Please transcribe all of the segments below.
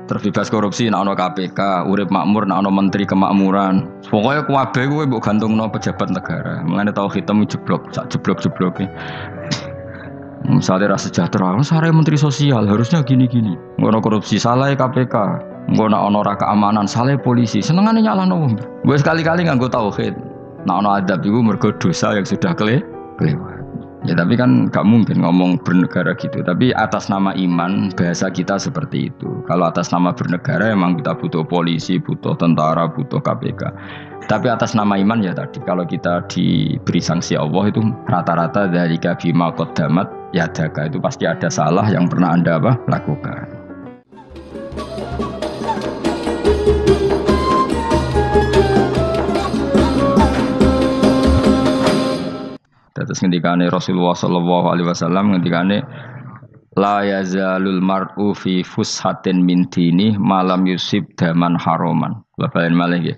terbebas korupsi nek ana KPK, urip makmur nek ana menteri kemakmuran. Pokoke kabeh kuwi mbok gantungno pejabat negara. Mulane tau hitam jeblok, sak jeblok-jebloke. Misalnya rasa sejahtera, saya menteri sosial harusnya gini-gini. Ngono korupsi salah KPK, ngono ono raka keamanan salah polisi. Senengane nyalahno wong. Gue sekali-kali nganggo tauhid. Nah ono adab iku mergo dosa yang sudah kelewat. Ya tapi kan gak mungkin ngomong bernegara gitu. Tapi atas nama iman bahasa kita seperti itu. Kalau atas nama bernegara emang kita butuh polisi, butuh tentara, butuh KPK. Tapi atas nama iman ya tadi kalau kita diberi sanksi Allah itu rata-rata dari bima qaddamat yadaka itu pasti ada salah yang pernah Anda lakukan. Terus ngendikane Rasulullah sallallahu alaihi wasallam ngendikane la yazalul mar'u fi fushatin min dini malam yusib daman haroman. Bapak malih nggih.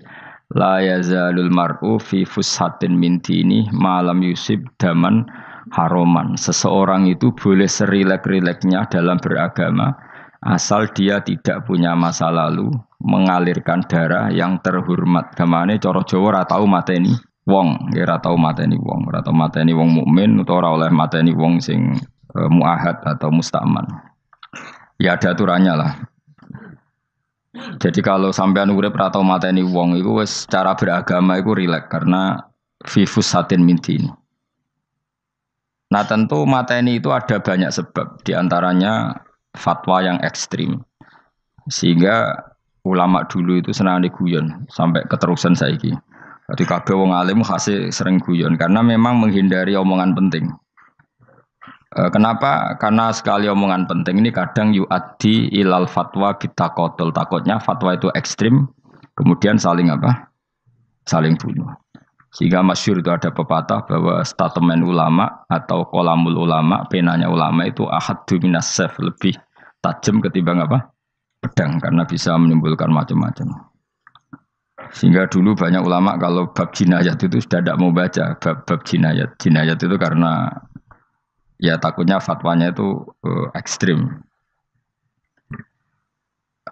La yazalul mar'u fi fushatin min dini malam yusib daman haroman. Seseorang itu boleh serilek-rileknya dalam beragama asal dia tidak punya masa lalu mengalirkan darah yang terhormat. Gamane cara Jawa ora tau mateni wong, ora tau mateni wong, ora tau mateni wong mukmin utawa ora oleh mateni wong sing muahad atau mustaman. Ya ada aturannya lah. Jadi kalau sampean urip ora tau mateni wong iku wis cara beragama iku rileks karena fifus satin mintin. Nah tentu mateni itu ada banyak sebab, diantaranya fatwa yang ekstrim. Sehingga ulama dulu itu senang diguyon sampai keterusan saiki. Jadi kabeh wong alim khase sering guyon karena memang menghindari omongan penting. Kenapa? Karena sekali omongan penting ini kadang yu'addi ilal fatwa bitaqatul. Takutnya fatwa itu ekstrim, kemudian saling saling bunuh. Sehingga masyhur itu ada pepatah bahwa statement ulama atau kolamul ulama, penanya ulama itu ahaddu minas sayf, lebih tajam ketimbang pedang karena bisa menimbulkan macam-macam. Sehingga dulu banyak ulama kalau bab jinayat itu sudah tidak mau baca bab jinayat. Jinayat itu karena ya takutnya fatwanya itu ekstrim.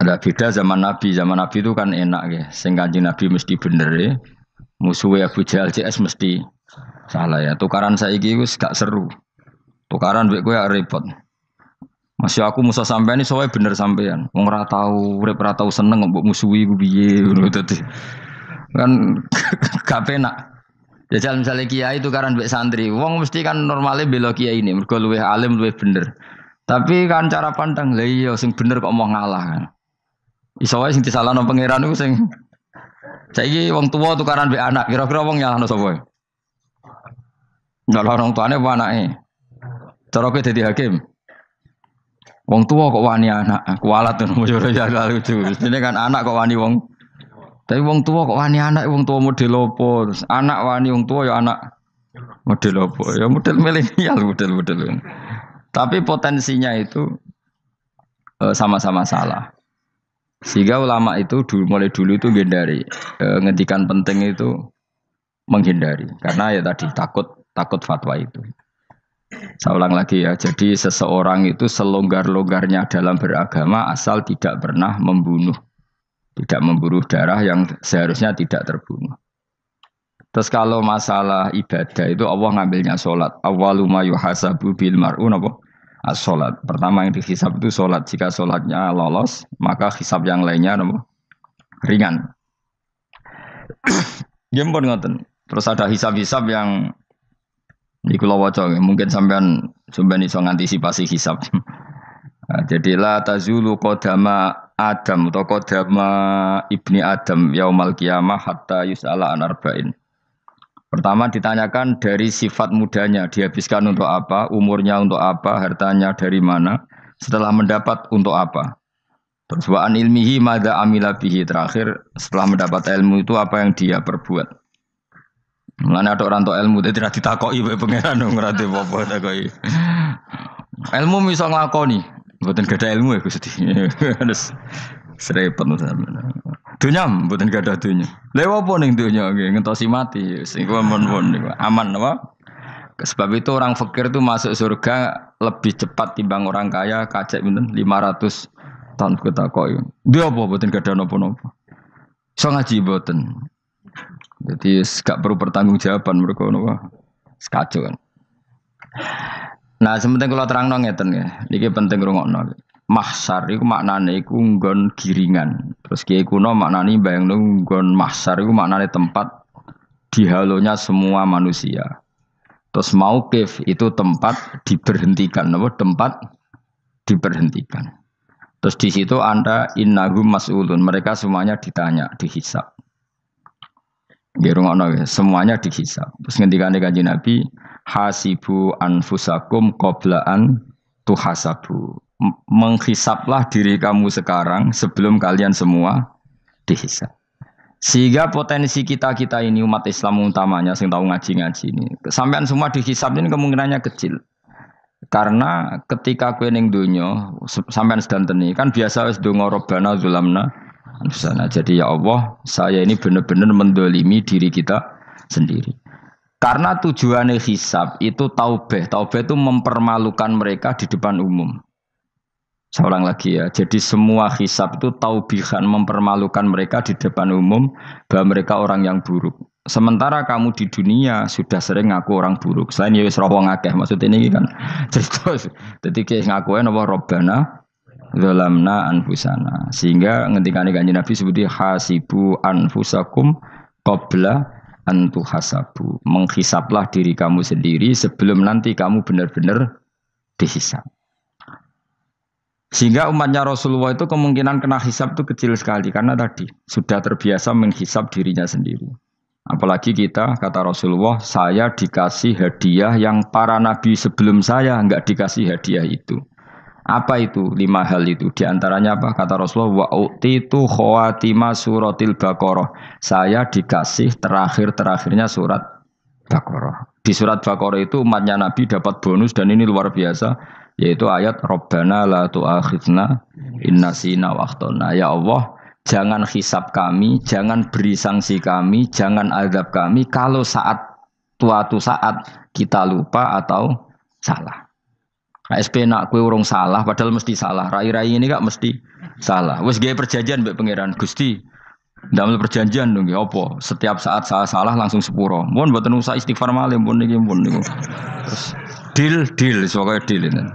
Ada beda zaman Nabi. Zaman Nabi itu kan enak ya. Sing Kanjeng Nabi mesti bener ya. Musuhnya Abu Jahal CS mesti salah ya. Tukaran saiki wis gak seru. Tukaran mbek kowe repot. Masih aku musuh sampean iki soalnya bener sampean. Wong ora tau urip ora tau seneng mbok musuhi ku piye ngono dadi. Kan gak penak. Ya jal misalnya kiai itu karan mbek santri, wong mesti kan normalnya bela kiai ini, mergo luwih alim luwih bener. Tapi kan cara pandang lha iya sing bener kok mau ngalah kan. Iso wae sing disalahno pangeran iku sing saiki wong tuwa tukaran mbek anak, kira-kira wong nyalahno sapa? Nyalahno wong tuane apa anake? Cara kowe dadi hakim. Wong tua kok wani anak, kualat tuh ya lucu. Ini kan anak kok wani wong. Tapi wong tua kok wani anak, wong tua model opo. Terus anak wani wong tua ya anak model opo. Ya model milenial model. Tapi potensinya itu sama-sama salah. Sehingga ulama itu mulai dulu itu menghindari ngendikan penting itu menghindari karena ya tadi takut fatwa itu. Saya ulang lagi ya, jadi seseorang itu selonggar-longgarnya dalam beragama asal tidak pernah membunuh darah yang seharusnya tidak terbunuh. Terus kalau masalah ibadah itu Allah ngambilnya sholat. Awwalu ma yuhasabu bil mar'u napa? As-sholat. Pertama yang dihisab itu sholat. Jika sholatnya lolos, maka hisab yang lainnya napa? Ringan. Gempon ngoten. Terus ada hisab-hisab yang di kula waca mungkin sampean iso ngantisipasi hisab. Nah, jadilah tazulu qadama Adam atau qadama ibni Adam yaumal qiyamah hatta yus'ala an arba'in. Pertama ditanyakan dari sifat mudanya, dihabiskan untuk apa, umurnya untuk apa, hartanya dari mana, setelah mendapat untuk apa. Terus wa an ilmihi madza amila bihi, terakhir setelah mendapat ilmu itu apa yang dia perbuat. Mulane ada orang tok ilmu dadi ra ditakoki wae pangeran ora ate apa takoki. Ilmu iso nglakoni, mboten gadah ilmu ya Gusti. Terus srepet sampeyan. Dunya mboten gadah dunya. Lha apa ning dunya nggih ngentosi mati sing mon-mon niku aman apa? Sebab itu orang fakir itu masuk surga lebih cepat timbang orang kaya kacek pinten 500 Tan ketakoki. Dia apa boten gadah napa-napa. So ngaji boten. Jadi gak perlu pertanggungjawaban mereka napa. Sekacau kan. Nah, sementing kalau terang ngeten ya. Niki penting rungokno. Mahsyar iku maknane iku nggon giringan. Terus kiai kuno maknane bayangno nggon mahsyar iku maknane tempat dihalonya semua manusia. Terus mauqif itu tempat diberhentikan, apa? Tempat diberhentikan. Terus di situ Anda innahum mas'ulun, mereka semuanya ditanya, dihisab. Nggih semuanya dihisab. Terus ngendikane Kanjeng Nabi, hasibu anfusakum qabla an tuhasabu. Menghisaplah diri kamu sekarang sebelum kalian semua dihisab. Sehingga potensi kita ini umat Islam utamanya sing tahu ngaji-ngaji ini, sampean semua dihisab ini kemungkinannya kecil. Karena ketika kowe ning donya sampean sedantene kan biasa wis donga robbana zulamna anfusana. Jadi ya Allah, saya ini benar-benar mendolimi diri kita sendiri. Karena tujuannya hisab itu taubah. Taubah itu mempermalukan mereka di depan umum. Seorang lagi ya. Jadi semua hisab itu taubihan, mempermalukan mereka di depan umum bahwa mereka orang yang buruk. Sementara kamu di dunia sudah sering ngaku orang buruk. Selain ya wis wong akeh, maksud ini kan cerita. Jadi kayak ngakuin apa robbana zalamna anfusana. Sehingga ngendikane Kanjeng Nabi sebuti hasibu anfusakum qabla an tuhasabu. Menghisaplah diri kamu sendiri sebelum nanti kamu benar-benar dihisab. Sehingga umatnya Rasulullah itu kemungkinan kena hisab itu kecil sekali karena tadi sudah terbiasa menghisab dirinya sendiri. Apalagi kita, kata Rasulullah, saya dikasih hadiah yang para nabi sebelum saya enggak dikasih hadiah itu. Apa itu? 5 hal itu. Di antaranya apa? Kata Rasulullah, wa utitu khawatima suratil Baqarah. Saya dikasih terakhir-terakhirnya surat Baqarah. Di surat Baqarah itu umatnya Nabi dapat bonus dan ini luar biasa. Yaitu ayat Rabbana la tu'akhidna inna sina wa akhtana. Ya Allah, jangan hisab kami, jangan beri sanksi kami, jangan azab kami kalau suatu saat kita lupa atau salah. KSP nak kue urung salah padahal mesti salah. Rai-rai ini gak mesti salah. Wes gawe perjanjian mbek pangeran Gusti. Dalam perjanjian dong apa? Setiap saat saya salah langsung sepuro. Mohon mboten usah istighfar malih pun niki pun niku. Terus deal soalnya deal ini.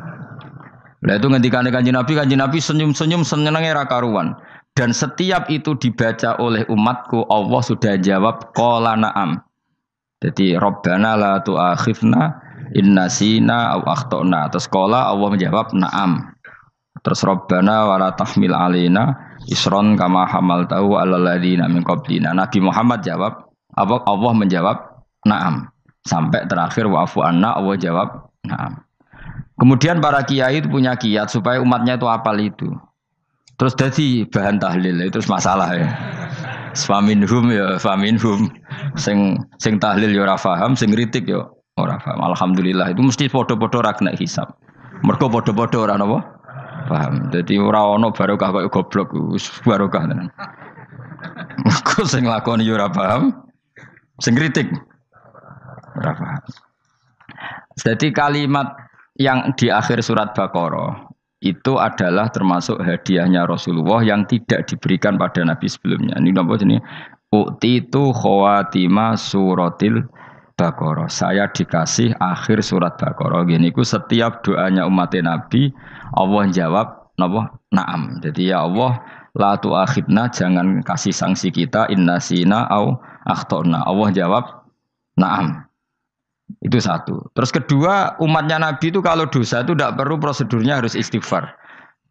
Lah itu ngendikane Kanjeng Nabi senyum-senyum senenge ra karuan. Dan setiap itu dibaca oleh umatku, Allah sudah jawab qala na'am. Jadi Rabbana la tu'akhifna inna sina aw akhtana. Terus qala Allah menjawab na'am. Terus Rabbana wa la tahmil alaina isron kama hamaltahu 'alal ladzina min qablina. Nabi Muhammad jawab, Allah menjawab na'am. Sampai terakhir wa'fu anna, Allah jawab na'am. Kemudian para kiai itu punya kiat supaya umatnya itu hafal itu. Terus jadi bahan tahlil itu masalah ya. Faminhum ya faminhum. Sing tahlil ya ora paham, sing kritik ya ora paham. Alhamdulillah itu mesti padha-padha ra kena hisab. Mergo padha-padha ora napa paham. Dadi ora ono barokah koyo goblok wis barokah tenan. Mergo sing lakoni ya ora paham, sing kritik ora paham. Jadi kalimat yang di akhir surat Baqarah itu adalah termasuk hadiahnya Rasulullah yang tidak diberikan pada Nabi sebelumnya. Ini apa jenis? U'titu khawatima suratil Baqarah. Saya dikasih akhir surat Baqarah. Gini ku setiap doanya umat Nabi Allah jawab napa? Na'am. Jadi ya Allah la tu'akhidna, jangan kasih sanksi kita inna sina au akhtona. Allah jawab na'am. Itu satu. Terus kedua, umatnya Nabi itu kalau dosa itu tidak perlu prosedurnya harus istighfar.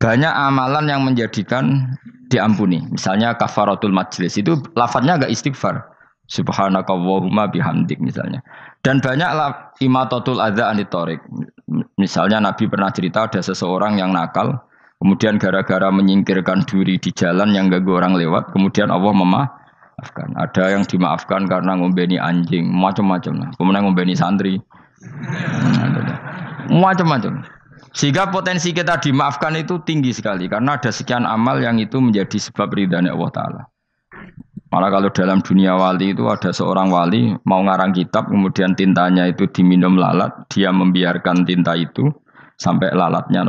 Banyak amalan yang menjadikan diampuni. Misalnya kafaratul majlis itu lafadznya enggak istighfar. Subhanakallahumma bihamdik misalnya. Dan banyak imatatul adza anit thoriq. Misalnya Nabi pernah cerita ada seseorang yang nakal, kemudian gara-gara menyingkirkan duri di jalan yang ganggu orang lewat, kemudian Allah memaafkan. Ada yang dimaafkan karena ngombeni anjing, macam-macam lah. Kemudian ngombeni santri, macam-macam. Sehingga potensi kita dimaafkan itu tinggi sekali karena ada sekian amal yang itu menjadi sebab ridhanya Allah Taala. Malah kalau dalam dunia wali itu ada seorang wali mau ngarang kitab, kemudian tintanya itu diminum lalat, dia membiarkan tinta itu sampai lalatnya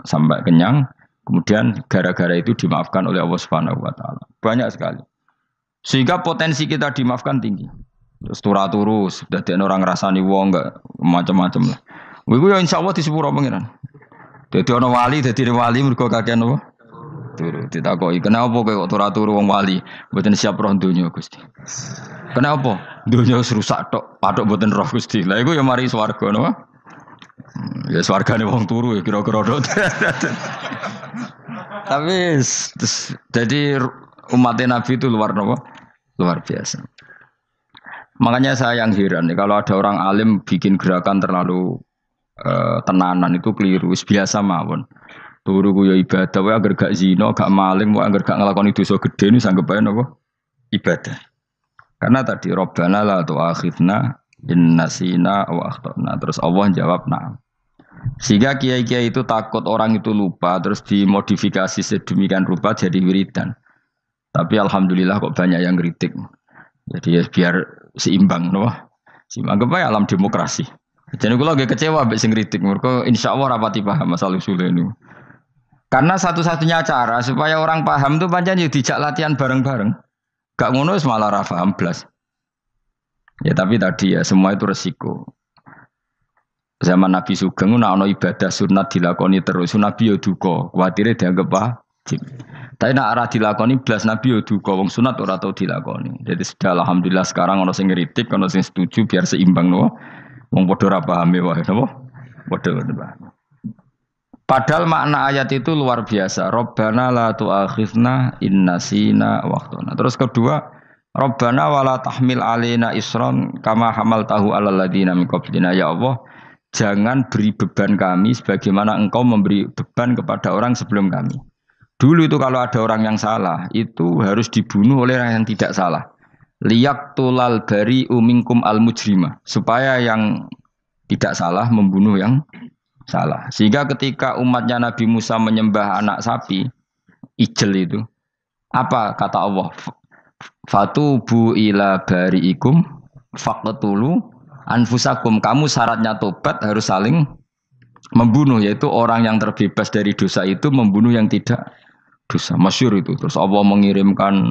sampai kenyang. Kemudian gara-gara itu dimaafkan oleh Allah Subhanahu wa taala. Banyak sekali. Sehingga potensi kita dimaafkan tinggi. Terus turu dadi orang ngrasani wong enggak macam-macam lah. Iku ya insyaallah disepuro pangeran. Dadi ana wali mergo kakean apa? Turu. Ditakoki, "Kenapa kowe kok turu wong wali? Mboten siap roh donya, Gusti." "Kenapa?" "Donya wis rusak tok, patok mboten roh, Gusti." Lah iku ya mari swarga napa? Ya swargane wong turu ya kira-kira tok. Tapi jadi umat Nabi itu luar biasa. Makanya saya yang heran kalau ada orang alim bikin gerakan terlalu tenanan itu keliru. Biasa mawon. Turu ku ya ibadah, wae agar gak zina, gak maling, wae agar gak nglakoni dosa gedhe ini sanggep ae napa? Ibadah. Karena tadi Rabbana la tu'akhidna in nasina wa akhtana. Terus Allah jawab na'am. Sehingga kiai-kiai itu takut orang itu lupa terus dimodifikasi sedemikian rupa jadi wiridan. Tapi alhamdulillah kok banyak yang kritik. Jadi ya biar seimbang, no? Seimbang apa alam demokrasi. Jadi kalau lagi kecewa ambek sing kritik, mergo insyaallah rapati paham masalah usul ini. Karena satu-satunya cara supaya orang paham itu pancen yo dijak latihan bareng-bareng. Gak ngono wis malah ra paham blas. Ya tapi tadi ya semua itu resiko. Zaman Nabi Sugeng ana ibadah sunat dilakoni terus Nabi yo duka, kuwatire dianggap wajib. Tapi nek ora dilakoni blas Nabi yo duka, wong sunat ora tau dilakoni. Jadi sudah alhamdulillah sekarang ana sing ngritik, ana sing setuju biar seimbang no. Wong padha ora pahame wae napa? Padha paham. Padahal makna ayat itu luar biasa. Rabbana la tu'akhidna in nasina wa akhtana. Terus kedua, Rabbana wala tahmil alaina isron kama hamaltahu alal ladina min qablina. Ya Allah, jangan beri beban kami sebagaimana Engkau memberi beban kepada orang sebelum kami. Dulu itu kalau ada orang yang salah, itu harus dibunuh oleh orang yang tidak salah. Liyaqtulal bari'u minkum al mujrima. Supaya yang tidak salah membunuh yang salah. Sehingga ketika umatnya Nabi Musa menyembah anak sapi, ijel itu, apa kata Allah? Fatubu ila bari'ikum faqtulu anfusakum. Kamu syaratnya tobat harus saling membunuh, yaitu orang yang terbebas dari dosa itu membunuh yang tidak dosa. Masyhur itu. Terus Allah mengirimkan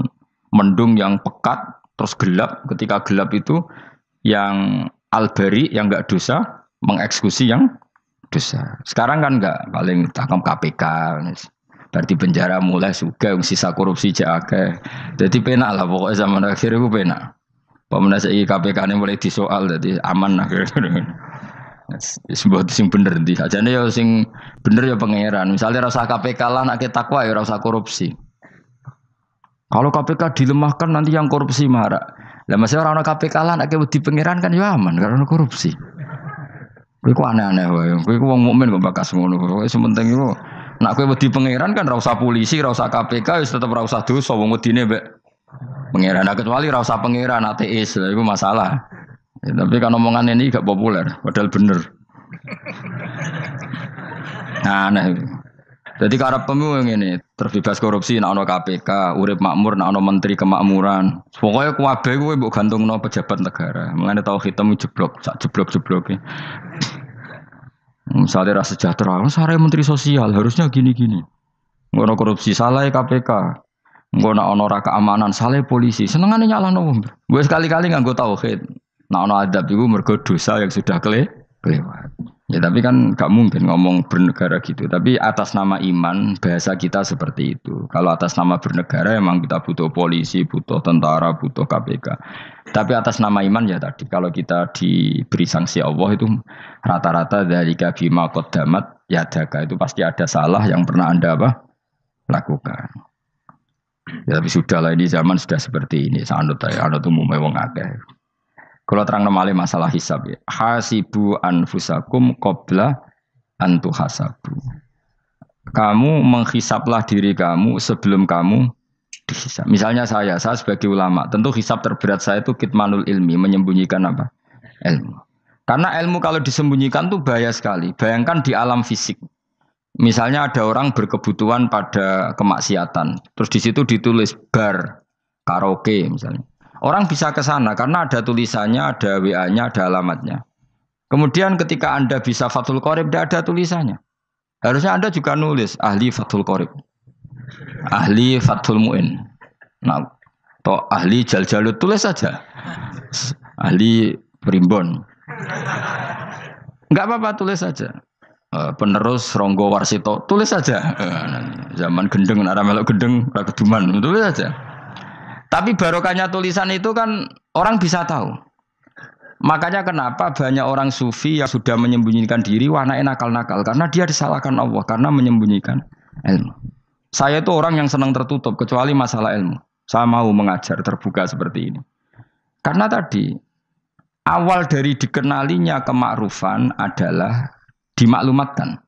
mendung yang pekat, terus gelap. Ketika gelap itu yang al-bari yang enggak dosa mengeksekusi yang dosa. Sekarang kan enggak, paling tangkap KPK. Berarti penjara mulai suka sisa korupsi jake. Jadi penak lah pokoknya zaman akhir itu penak. Pemenang KPK ini mulai disoal jadi aman lah. Sebuah sing bener di aja nih ya sing bener ya pangeran. Misalnya rasa KPK lah nak takwa ya rasa korupsi. Kalau KPK dilemahkan nanti yang korupsi marah. Lah masih orang KPK lah nak di pangeran kan ya aman karena korupsi. Kowe aneh-aneh wae. Kowe wong mukmin kok bakas ngono. Kowe sementing iku nak kowe wedi pangeran kan ra usah polisi, ra usah KPK wis tetep ra usah dosa wong wedine mbek pangeran. Nah, kecuali ra usah pangeran ateis, lha iku masalah. Ya, tapi kan omongan ini gak populer, padahal bener. Nah, aneh. Jadi karep pemilu ngene, terbebas korupsi nek ana KPK, urip makmur nek ana menteri kemakmuran. Pokoke kabeh kowe mbok gantungno pejabat negara. Mengane tau hitam jeblok, sak jeblok-jebloke. Misalnya rasa sejahtera, saya menteri sosial harusnya gini-gini. Ngono korupsi salah KPK, ngono ono raka keamanan salah polisi. Senengane nyalahno wong. Gue sekali-kali nganggo tauhid. Nah ono adab iku mergo dosa yang sudah kelewat. Ya tapi kan gak mungkin ngomong bernegara gitu. Tapi atas nama iman bahasa kita seperti itu. Kalau atas nama bernegara emang kita butuh polisi, butuh tentara, butuh KPK. Tapi atas nama iman ya tadi kalau kita diberi sanksi Allah itu rata-rata dari bima qaddamat yadaka itu pasti ada salah yang pernah Anda lakukan. Ya tapi sudahlah ini zaman sudah seperti ini. Sanut umumnya wong akeh. Kalau terang namanya masalah hisab ya. Hasibu anfusakum qabla antu hasabu. Kamu menghisaplah diri kamu sebelum kamu dihisab. Misalnya saya sebagai ulama, tentu hisab terberat saya itu kitmanul ilmi, menyembunyikan apa? Ilmu. Karena ilmu kalau disembunyikan tuh bahaya sekali. Bayangkan di alam fisik. Misalnya ada orang berkebutuhan pada kemaksiatan, terus di situ ditulis bar, karaoke misalnya. Orang bisa ke sana karena ada tulisannya, ada WA-nya, ada alamatnya. Kemudian ketika Anda bisa Fathul Qorib, tidak ada tulisannya. Harusnya Anda juga nulis ahli Fathul Qorib, ahli Fathul Mu'in. Nah, atau ahli Jaljalut tulis saja. Ahli Primbon. Enggak apa-apa tulis saja. Penerus Ronggo Warsito tulis saja. Zaman gendeng ora melok gendeng ora keduman tulis saja. Tapi barokahnya tulisan itu kan orang bisa tahu. Makanya kenapa banyak orang sufi yang sudah menyembunyikan diri warnanya nakal-nakal karena dia disalahkan Allah karena menyembunyikan ilmu. Saya itu orang yang senang tertutup kecuali masalah ilmu. Saya mau mengajar terbuka seperti ini. Karena tadi awal dari dikenalinya kemakrufan adalah dimaklumatkan.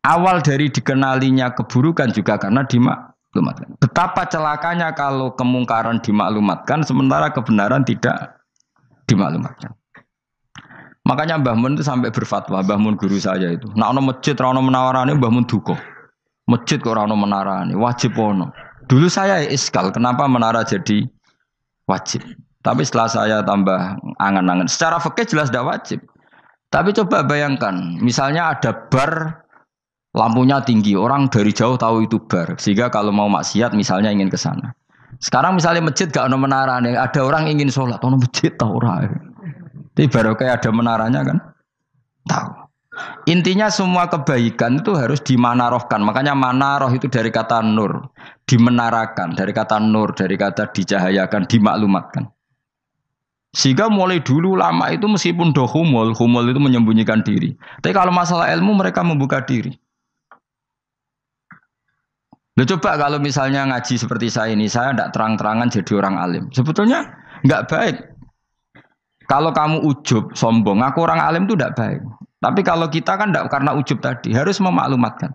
Awal dari dikenalinya keburukan juga karena dimaklumatkan. Betapa celakanya kalau kemungkaran dimaklumatkan sementara kebenaran tidak dimaklumatkan. Makanya Mbah Mun itu sampai berfatwa, Mbah Mun guru saya itu. Nah, ono masjid ra ono menarane Mbah Mun duka. Masjid kok ora ono menarane, wajib ono. Dulu saya iskal, kenapa menara jadi wajib? Tapi setelah saya tambah angan-angan, secara fikih jelas tidak wajib. Tapi coba bayangkan, misalnya ada bar, lampunya tinggi, orang dari jauh tahu itu bar, sehingga kalau mau maksiat misalnya ingin ke sana. Sekarang misalnya masjid gak ono menarane, ada orang ingin sholat, ono masjid tahu ora. Tapi baru kayak ada menaranya kan, tahu. Intinya semua kebaikan itu harus dimanarohkan. Makanya manaroh itu dari kata nur, dimenarakan, dari kata nur, dari kata dicahayakan, dimaklumatkan. Sehingga mulai dulu lama itu meskipun humul itu menyembunyikan diri. Tapi kalau masalah ilmu mereka membuka diri. Loh, coba kalau misalnya ngaji seperti saya ini, saya tidak terang-terangan jadi orang alim. Sebetulnya nggak baik. Kalau kamu ujub, sombong, aku orang alim itu tidak baik. Tapi kalau kita kan tidak karena ujub tadi, harus memaklumatkan.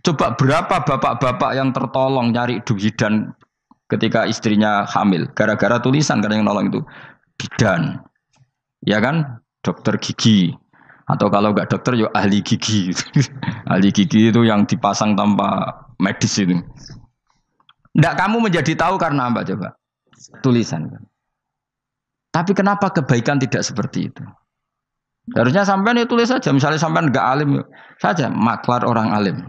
Coba berapa bapak-bapak yang tertolong nyari bidan ketika istrinya hamil. Gara-gara tulisan, karena yang nolong itu bidan. Ya kan? Dokter gigi. Atau kalau enggak dokter, ya ahli gigi. Ahli gigi itu yang dipasang tanpa medis itu. Tidak kamu menjadi tahu karena apa coba? Tulisan. Tapi kenapa kebaikan tidak seperti itu? Harusnya sampean itu tulis saja. Misalnya sampean enggak alim saja, maklar orang alim.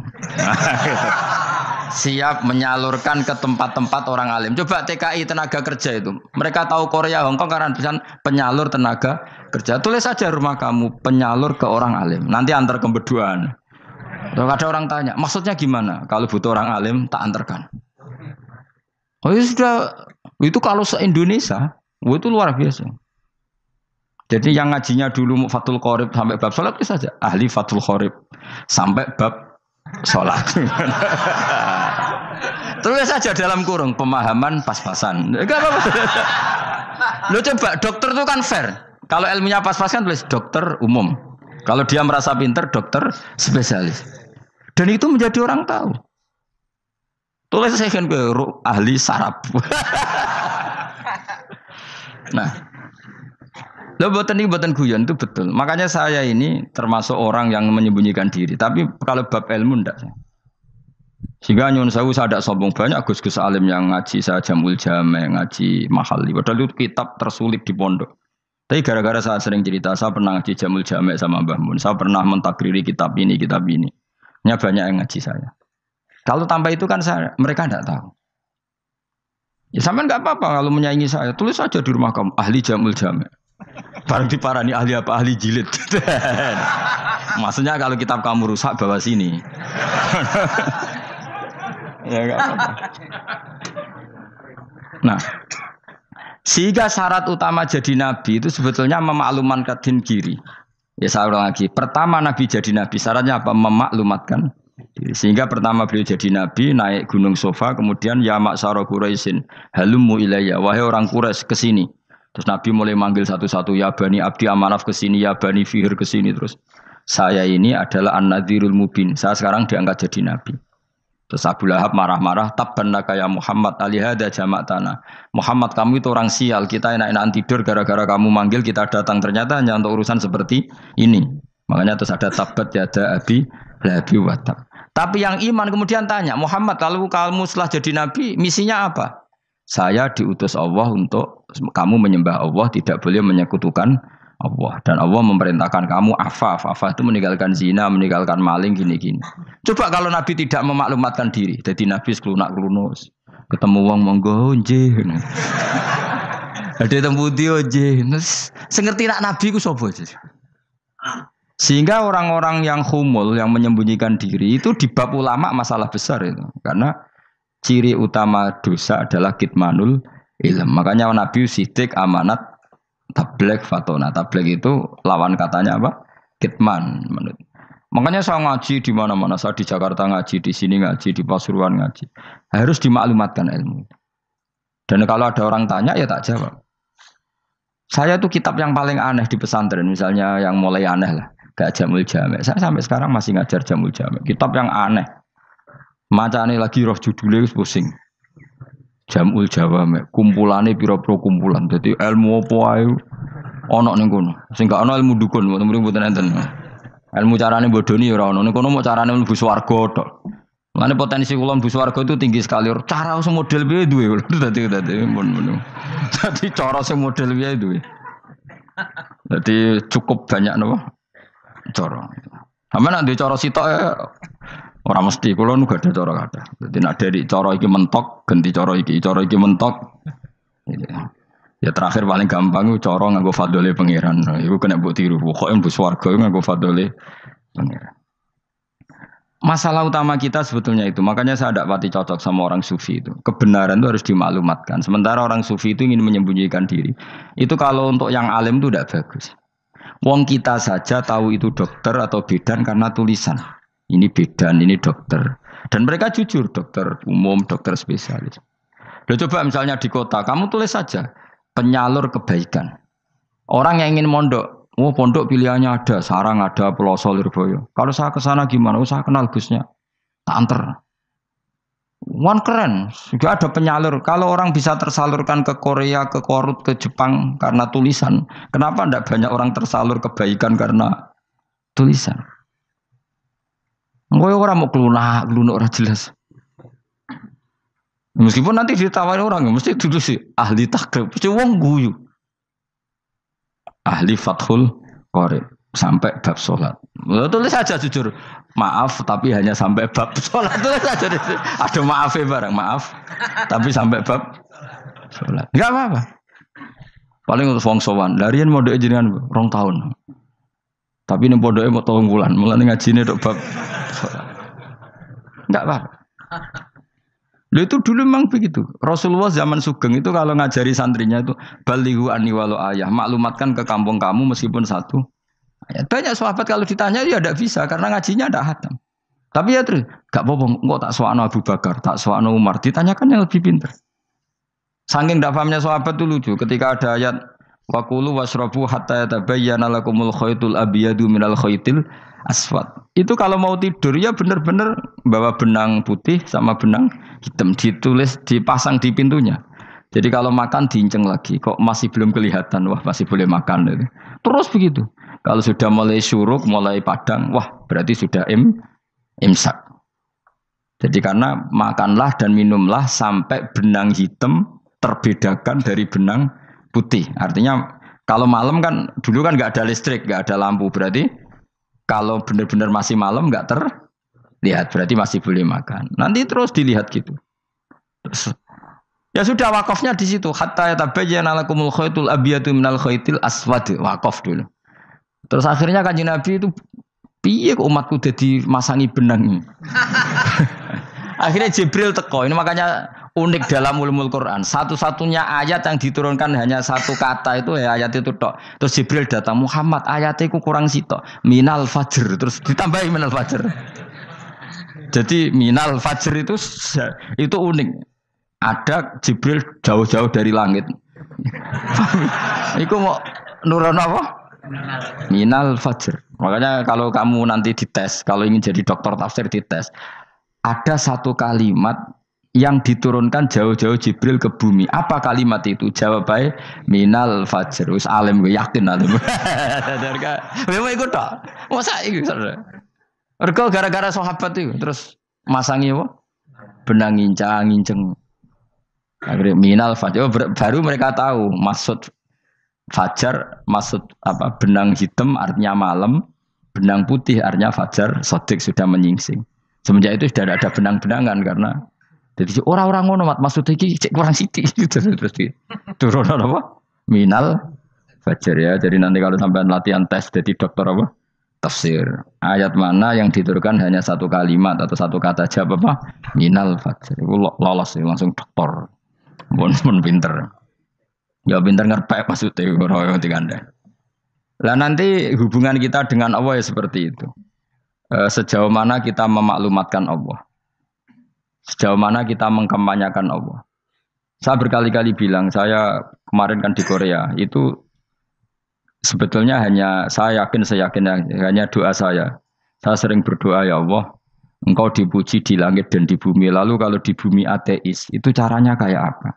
Siap menyalurkan ke tempat-tempat orang alim. Coba TKI tenaga kerja itu. Mereka tahu Korea, Hongkong karena tulisan penyalur tenaga kerja. Tulis saja rumah kamu penyalur ke orang alim. Nanti antar ke berduaan. Kalau ada orang tanya, maksudnya gimana? Kalau butuh orang alim, tak antarkan. Oh ya sudah, itu kalau se-Indonesia, itu luar biasa. Jadi yang ngajinya dulu Fathul Qorib sampai bab sholat itu saja. Ahli Fathul Qorib sampai bab sholat. Tulis saja dalam kurung, pemahaman pas-pasan. Enggak apa-apa. Lo coba, dokter itu kan fair. Kalau ilmunya pas-pasan tulis dokter umum. Kalau dia merasa pinter, dokter spesialis. Dan itu menjadi orang tahu. Tulis saya kan ke ahli saraf. Nah, lo buatan guyon itu betul. Makanya saya ini termasuk orang yang menyembunyikan diri. Tapi kalau bab ilmu enggak. Sehingga nyun saya tidak sombong, banyak gus-gus alim yang ngaji saya Jamul Jame, ngaji Mahali. Padahal itu kitab tersulit di pondok. Tapi gara-gara saya sering cerita, saya pernah ngaji Jamul Jame sama Mbah Mun. Saya pernah mentakriri kitab ini, kitab ini. Ini banyak yang ngaji saya. Kalau tanpa itu kan mereka tidak tahu. Ya sampean nggak apa-apa kalau menyaingi saya. Tulis saja di rumah kamu ahli Jamul Jame. Barang diparani ahli apa? Ahli jilid. Maksudnya kalau kitab kamu rusak bawa sini. Ya nggak apa-apa. Nah, sehingga syarat utama jadi nabi itu sebetulnya memaklumatkan diri. Ya saya ulang lagi. Pertama nabi jadi nabi syaratnya apa? Memaklumatkan diri. Sehingga pertama beliau jadi nabi naik gunung Sofa, kemudian ya maksara Quraisyin halummu ilayya, wahai orang Quraisy ke sini. Terus Nabi mulai manggil satu-satu, ya Bani Abdi Amanaf ke sini, ya Bani Fihir ke sini. Terus saya ini adalah An-Nadhirul Mubin. Saya sekarang diangkat jadi nabi. Terus Abu Lahab marah-marah, tabban laka ya Muhammad alihada jama'tana. Muhammad kamu itu orang sial, kita enak-enakan tidur gara-gara kamu manggil kita datang, ternyata hanya untuk urusan seperti ini. Makanya terus ada tabat yada abi labi watab. Tapi yang iman kemudian tanya, Muhammad kalau kamu setelah jadi nabi, misinya apa? Saya diutus Allah untuk kamu menyembah Allah, tidak boleh menyekutukan Allah, dan Allah memerintahkan kamu afaf itu meninggalkan zina, meninggalkan maling gini-gini. Coba kalau Nabi tidak memaklumatkan diri, jadi Nabi seklunak-klunus, ketemu wong monggo nggih. Ada tembu dia nggih. Sengerti nak Nabi ku sapa? Sehingga orang-orang yang humul, yang menyembunyikan diri itu di bab ulama masalah besar itu. Karena ciri utama dosa adalah kitmanul ilm. Makanya Nabi sidik amanat tabligh fatona. Tabligh itu lawan katanya apa? Kitman. Makanya saya ngaji di mana-mana. Saya di Jakarta ngaji, di sini ngaji, di Pasuruan ngaji. Harus dimaklumatkan ilmu. Dan kalau ada orang tanya ya tak jawab. Saya tuh kitab yang paling aneh di pesantren. Misalnya yang mulai aneh lah. Gak Jamul Jamek. Saya sampai sekarang masih ngajar Jamul Jamek. Kitab yang aneh. Macane lagi roh judulnya pusing. Jamul Jamek. Kumpulannya pira-pira kumpulan. Jadi ilmu apa ae ono ning kono. Sing gak ono ilmu dukun, mboten enten. Ilmu carane bodoni ora ono. Ning kono mau carane mlebu swarga tok. Mulane potensi kula mlebu swarga itu tinggi sekali. Cara sing model piye duwe. Dadi mun. Dadi cara sing model piye duwe. Jadi cukup banyak napa? Cara. Sampe nek ndek cara sitok ora mesti kula nu gak ada cara kathah. Dadi nek dari cara iki mentok ganti cara iki mentok. Ya terakhir paling gampang itu cara nganggo fadhole pangeran. Iku kena mbok tiru. Pokoke mbok swarga nganggo fadhole pangeran. Masalah utama kita sebetulnya itu. Makanya saya tidak pati cocok sama orang sufi itu. Kebenaran itu harus dimaklumatkan. Sementara orang sufi itu ingin menyembunyikan diri. Itu kalau untuk yang alim itu tidak bagus. Wong kita saja tahu itu dokter atau bidan karena tulisan. Ini bidan, ini dokter. Dan mereka jujur, dokter umum, dokter spesialis. Loh, coba misalnya di kota, kamu tulis saja penyalur kebaikan. Orang yang ingin mondok, pondok pilihannya ada, Sarang ada, Peloso, Lirboyo. Kalau saya ke sana gimana? Saya kenal Gusnya. Tak anter. One keren, juga ada penyalur. Kalau orang bisa tersalurkan ke Korea, ke Korut, ke Jepang karena tulisan, kenapa tidak banyak orang tersalur kebaikan karena tulisan? Enggak orang mau kelunak orang jelas. Meskipun nanti ditawari orang, mesti dulu sih ahli takrib, mesti wong guyu, ahli fathul qorib sampai bab sholat. Tulis saja jujur. Maaf, tapi hanya sampai bab sholat. Tulis saja. Ada maafnya bareng, maaf. Tapi sampai bab sholat. Enggak apa-apa. Paling untuk wong sowan. Larian mau doa jenengan 2 tahun. Tapi ini bodohnya mau 3 bulan. Mulai ngajine dok bab sholat. Enggak apa-apa. Lalu itu dulu memang begitu. Rasulullah zaman Sugeng itu kalau ngajari santrinya itu balighu anni walau ayah. Maklumatkan ke kampung kamu meskipun 1 ayat. Banyak sahabat kalau ditanya ya tidak bisa karena ngajinya ada hatam. Tapi ya terus gak apa-apa. Kok tak soal Abu Bakar, tak soal Umar. Ditanyakan yang lebih pintar. Saking tidak pahamnya sahabat itu lucu. Ketika ada ayat Wakulu wasrobu hatta yatabayyana lakumul khaytul abyadu minal khaytil aswad. Itu kalau mau tidur ya benar-benar bawa benang putih sama benang hitam ditulis dipasang di pintunya. Jadi kalau makan diinceng lagi. Kok masih belum kelihatan? Wah masih boleh makan. Terus begitu. Kalau sudah mulai syuruk, mulai padang, wah berarti sudah imsak. Jadi karena makanlah dan minumlah sampai benang hitam terbedakan dari benang putih. Artinya kalau malam kan dulu kan nggak ada listrik, nggak ada lampu. Berarti kalau benar-benar masih malam nggak terlihat, berarti masih boleh makan. Nanti terus dilihat gitu. Terus, ya sudah wakafnya di situ. Hatta yatabayyana lakumul khaytul abyadu minal khaytil aswad. Wakaf dulu. Terus akhirnya Kanjeng Nabi itu piye kok umatku jadi masangi benang. Akhirnya Jibril teko. Ini makanya unik dalam ulumul Quran. Satu-satunya ayat yang diturunkan hanya 1 kata itu ya ayat itu tok. Terus Jibril datang, Muhammad ayatnya itu kurang sitok. Minal fajr. Terus ditambahi minal fajr. Jadi minal fajr itu unik. Ada Jibril jauh-jauh dari langit. Iku mau nurun apa? Minal fajr. Makanya kalau kamu nanti dites, kalau ingin jadi dokter tafsir dites, ada 1 kalimat yang diturunkan jauh-jauh Jibril ke bumi. Apa kalimat itu? Jawab baik, minal fajr. Wis alim gue yakin alim. Memang ikut tak? Masa itu? Mereka gara-gara sahabat itu terus masangi apa? Benang ngincang. Akhirnya minal fajr. Baru mereka tahu maksud fajar maksud apa? Benang hitam artinya malam, benang putih artinya fajar sodik sudah menyingsing. Semenjak itu sudah ada benang-benangan karena jadi orang-orang ngono mat maksud iki cek kurang sithik gitu terus turun apa? Minal fajar ya. Jadi nanti kalau sampai latihan tes jadi dokter apa? Tafsir. Ayat mana yang diturunkan hanya satu kalimat atau satu kata aja apa? Minal fajar. Itu lolos langsung dokter. Pun pinter. Ya pinter ngerpek maksudnya orang digandeng. Lah nanti hubungan kita dengan Allah ya seperti itu. Sejauh mana kita memaklumatkan Allah. Sejauh mana kita mengkampanyakan Allah. Saya berkali-kali bilang, saya kemarin kan di Korea, itu sebetulnya saya yakin hanya doa saya. Saya sering berdoa, ya Allah, Engkau dipuji di langit dan di bumi. Lalu kalau di bumi ateis, itu caranya kayak apa?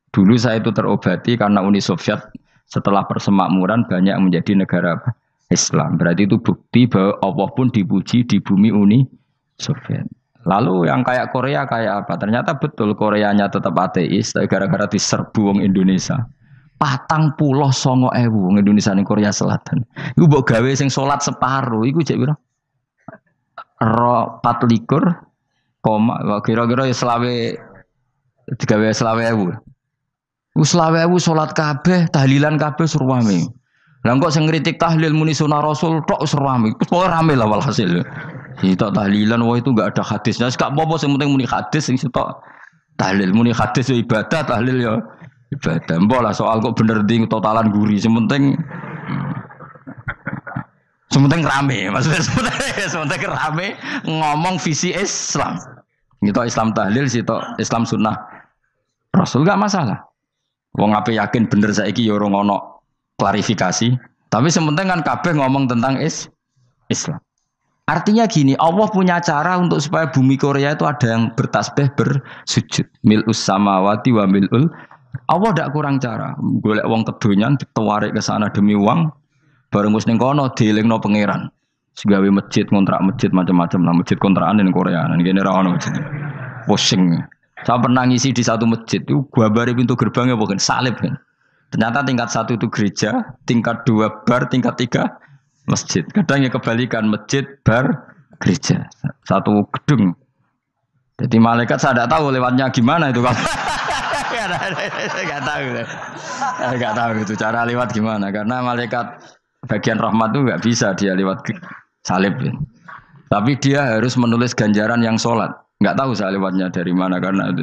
Dulu saya itu terobati karena Uni Soviet setelah persemakmuran banyak menjadi negara Islam. Berarti itu bukti bahwa Allah pun dipuji di bumi Uni Soviet. Lalu yang kayak Korea kayak apa? Ternyata betul Koreanya tetap ateis, tapi gara-gara diserbu wong Indonesia. 49.000 wong Indonesia ning Korea Selatan. Iku mbok gawe sing salat separuh, iku cek pira? 24, kira-kira ya selawe digawe 20.000. Wis 20.000 salat kabeh, tahlilan kabeh surwame. Lah kok sing ngritik tahlil muni sunah Rasul tok surwame. Pokoke rame lah walhasil. Kita tahlilan wah itu enggak ada hadisnya. Enggak apa-apa sing penting muni hadis sing sitok tahlil muni hadis ya ibadah, tahlil ya ibadah. Mbok lah soal kok bener ding totalan guri sing penting rame. Maksudnya sementing rame ngomong visi Islam. Kita Islam tahlil sitok Islam sunnah Rasul enggak masalah. Wong ape yakin bener saiki ya ora ono klarifikasi. Tapi sementing kan kabeh ngomong tentang Islam. Artinya gini, Allah punya cara untuk supaya bumi Korea itu ada yang bertasbih bersujud. Mil'us samawati wa mil'ul. Allah tidak kurang cara. Golek wong kedonyan ditawarik ke sana demi uang. Bareng wis ning kono dielingno pangeran. Segawe masjid, kontrak masjid macam-macam lah. Masjid kontrakan ning Korea. Nang kene ra ono masjid. Pusing. Saya pernah ngisi di satu masjid itu gambare pintu gerbangnya bukan salib kan. Ternyata tingkat 1 itu gereja, tingkat 2 bar, tingkat 3 masjid. Kadang ya kebalikan masjid, bar, gereja. Satu gedung. Jadi malaikat saya tidak tahu lewatnya gimana itu. Enggak tahu. Enggak tahu itu cara lewat gimana. Karena malaikat bagian rahmat itu enggak bisa dia lewat salib. Tapi dia harus menulis ganjaran yang sholat. Enggak tahu saya lewatnya dari mana karena itu.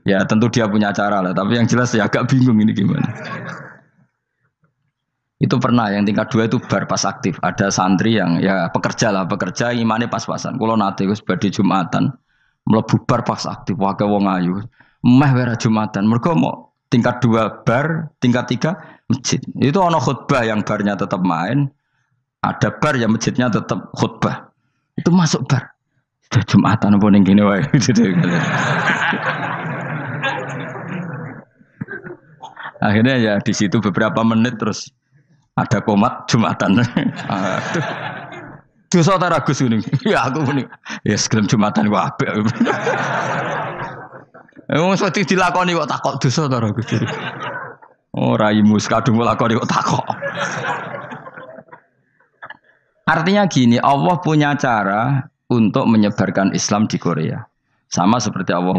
Ya tentu dia punya cara lah. Tapi yang jelas ya agak bingung ini gimana. Itu pernah yang tingkat 2 itu bar pas aktif. Ada santri yang ya pekerja imannya pas-pasan. Kalau nanti gus badhe Jumatan mlebu bar pas aktif wae wong ayu. Meh wera Jumatan. Mergo mau tingkat 2 bar, tingkat 3 masjid. Itu ana khutbah yang barnya tetap main. Ada bar yang masjidnya tetap khutbah. Itu masuk bar. Sudah Jumatan apa ning kene wae. Akhirnya ya di situ beberapa menit terus ada komat Jumatan. Dosa ta Gus ini. Ya aku muni. Ya segelem Jumatan ku apik. Wong mesti dilakoni kok takok dosa ta Gus. Oh raimu kadung lakoni kok takok. Artinya gini, Allah punya cara untuk menyebarkan Islam di Korea. Sama seperti Allah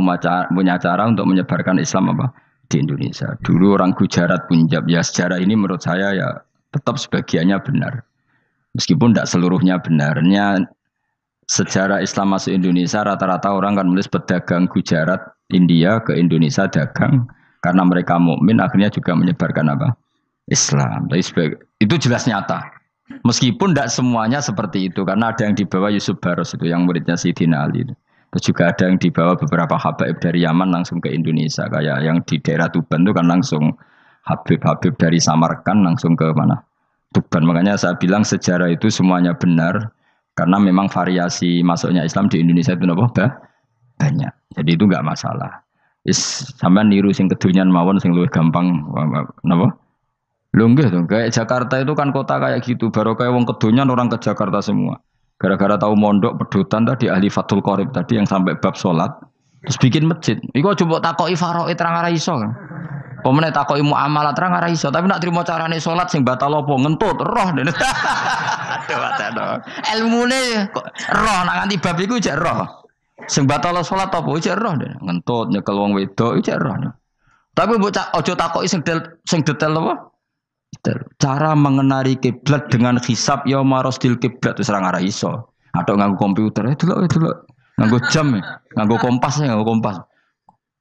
punya cara untuk menyebarkan Islam apa? Di Indonesia. Dulu orang Gujarat, Punjab, ya sejarah ini menurut saya ya tetap sebagiannya benar. Meskipun tidak seluruhnya benarnya sejarah Islam masuk Indonesia rata-rata orang kan menulis pedagang Gujarat, India ke Indonesia dagang karena mereka mukmin akhirnya juga menyebarkan apa? Islam. Itu jelas nyata. Meskipun tidak semuanya seperti itu karena ada yang dibawa Yusuf Baros itu yang muridnya Sayyidina Ali itu. Terus juga ada yang dibawa beberapa habaib dari Yaman langsung ke Indonesia. Kayak yang di daerah Tuban itu kan langsung habib-habib dari Samarkand langsung ke mana? Tuban. Makanya saya bilang sejarah itu semuanya benar. Karena memang variasi masuknya Islam di Indonesia itu banyak. Jadi itu enggak masalah. Sampai niru sing kedunyan mawon sing luwih gampang napa? Lho nggih to, kayak Jakarta itu kan kota kayak gitu. Baru kayak wong kedunyan orang ke Jakarta semua. Gara-gara tahu mondok pedutan tadi ahli Fathul Qorib tadi yang sampai bab sholat terus bikin masjid. Iku coba takoki faraid terang ora iso kan. Pemene takoki muamalah terang ora iso, tapi nak trimo carane salat sing batal apa ngentut roh. Aduh aduh. Ilmune kok roh nak nganti bab iku jek roh. Sing batal salat apa jek roh ngentut nyekel wong wedok jek roh. Tapi mbok aja takoki sing detail apa? Cara mengenali kiblat dengan hisab ya marosdil kiblat wis ora ngara iso. Atau nganggo komputer, delok. Nganggo jam, nganggo kompas.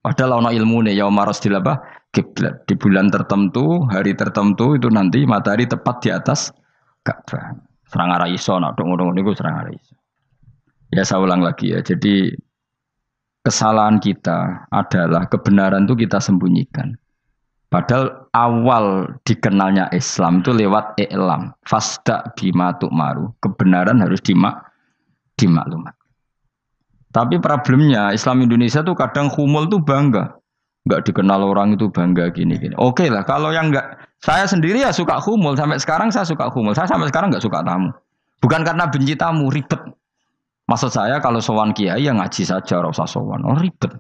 Padahal ana ilmune ya marosdil apa? Kiblat. Di bulan tertentu, hari tertentu itu nanti matahari tepat di atas Ka'bah. Serang arah iso, nak ngono-ngono niku serang arah iso. Ya saya ulang lagi ya. Jadi kesalahan kita adalah kebenaran itu kita sembunyikan. Padahal awal dikenalnya Islam itu lewat i'lam. Fasda bima tu'maru. Kebenaran harus dimaklumat. Tapi problemnya Islam Indonesia tuh kadang humul tuh bangga. Enggak dikenal orang itu bangga gini. Oke lah, kalau yang enggak, saya sendiri ya suka humul. Sampai sekarang saya suka humul. Saya sampai sekarang enggak suka tamu. Bukan karena benci tamu, ribet. Maksud saya kalau sowan kiai ya ngaji saja, ora usah sowan. Oh ribet.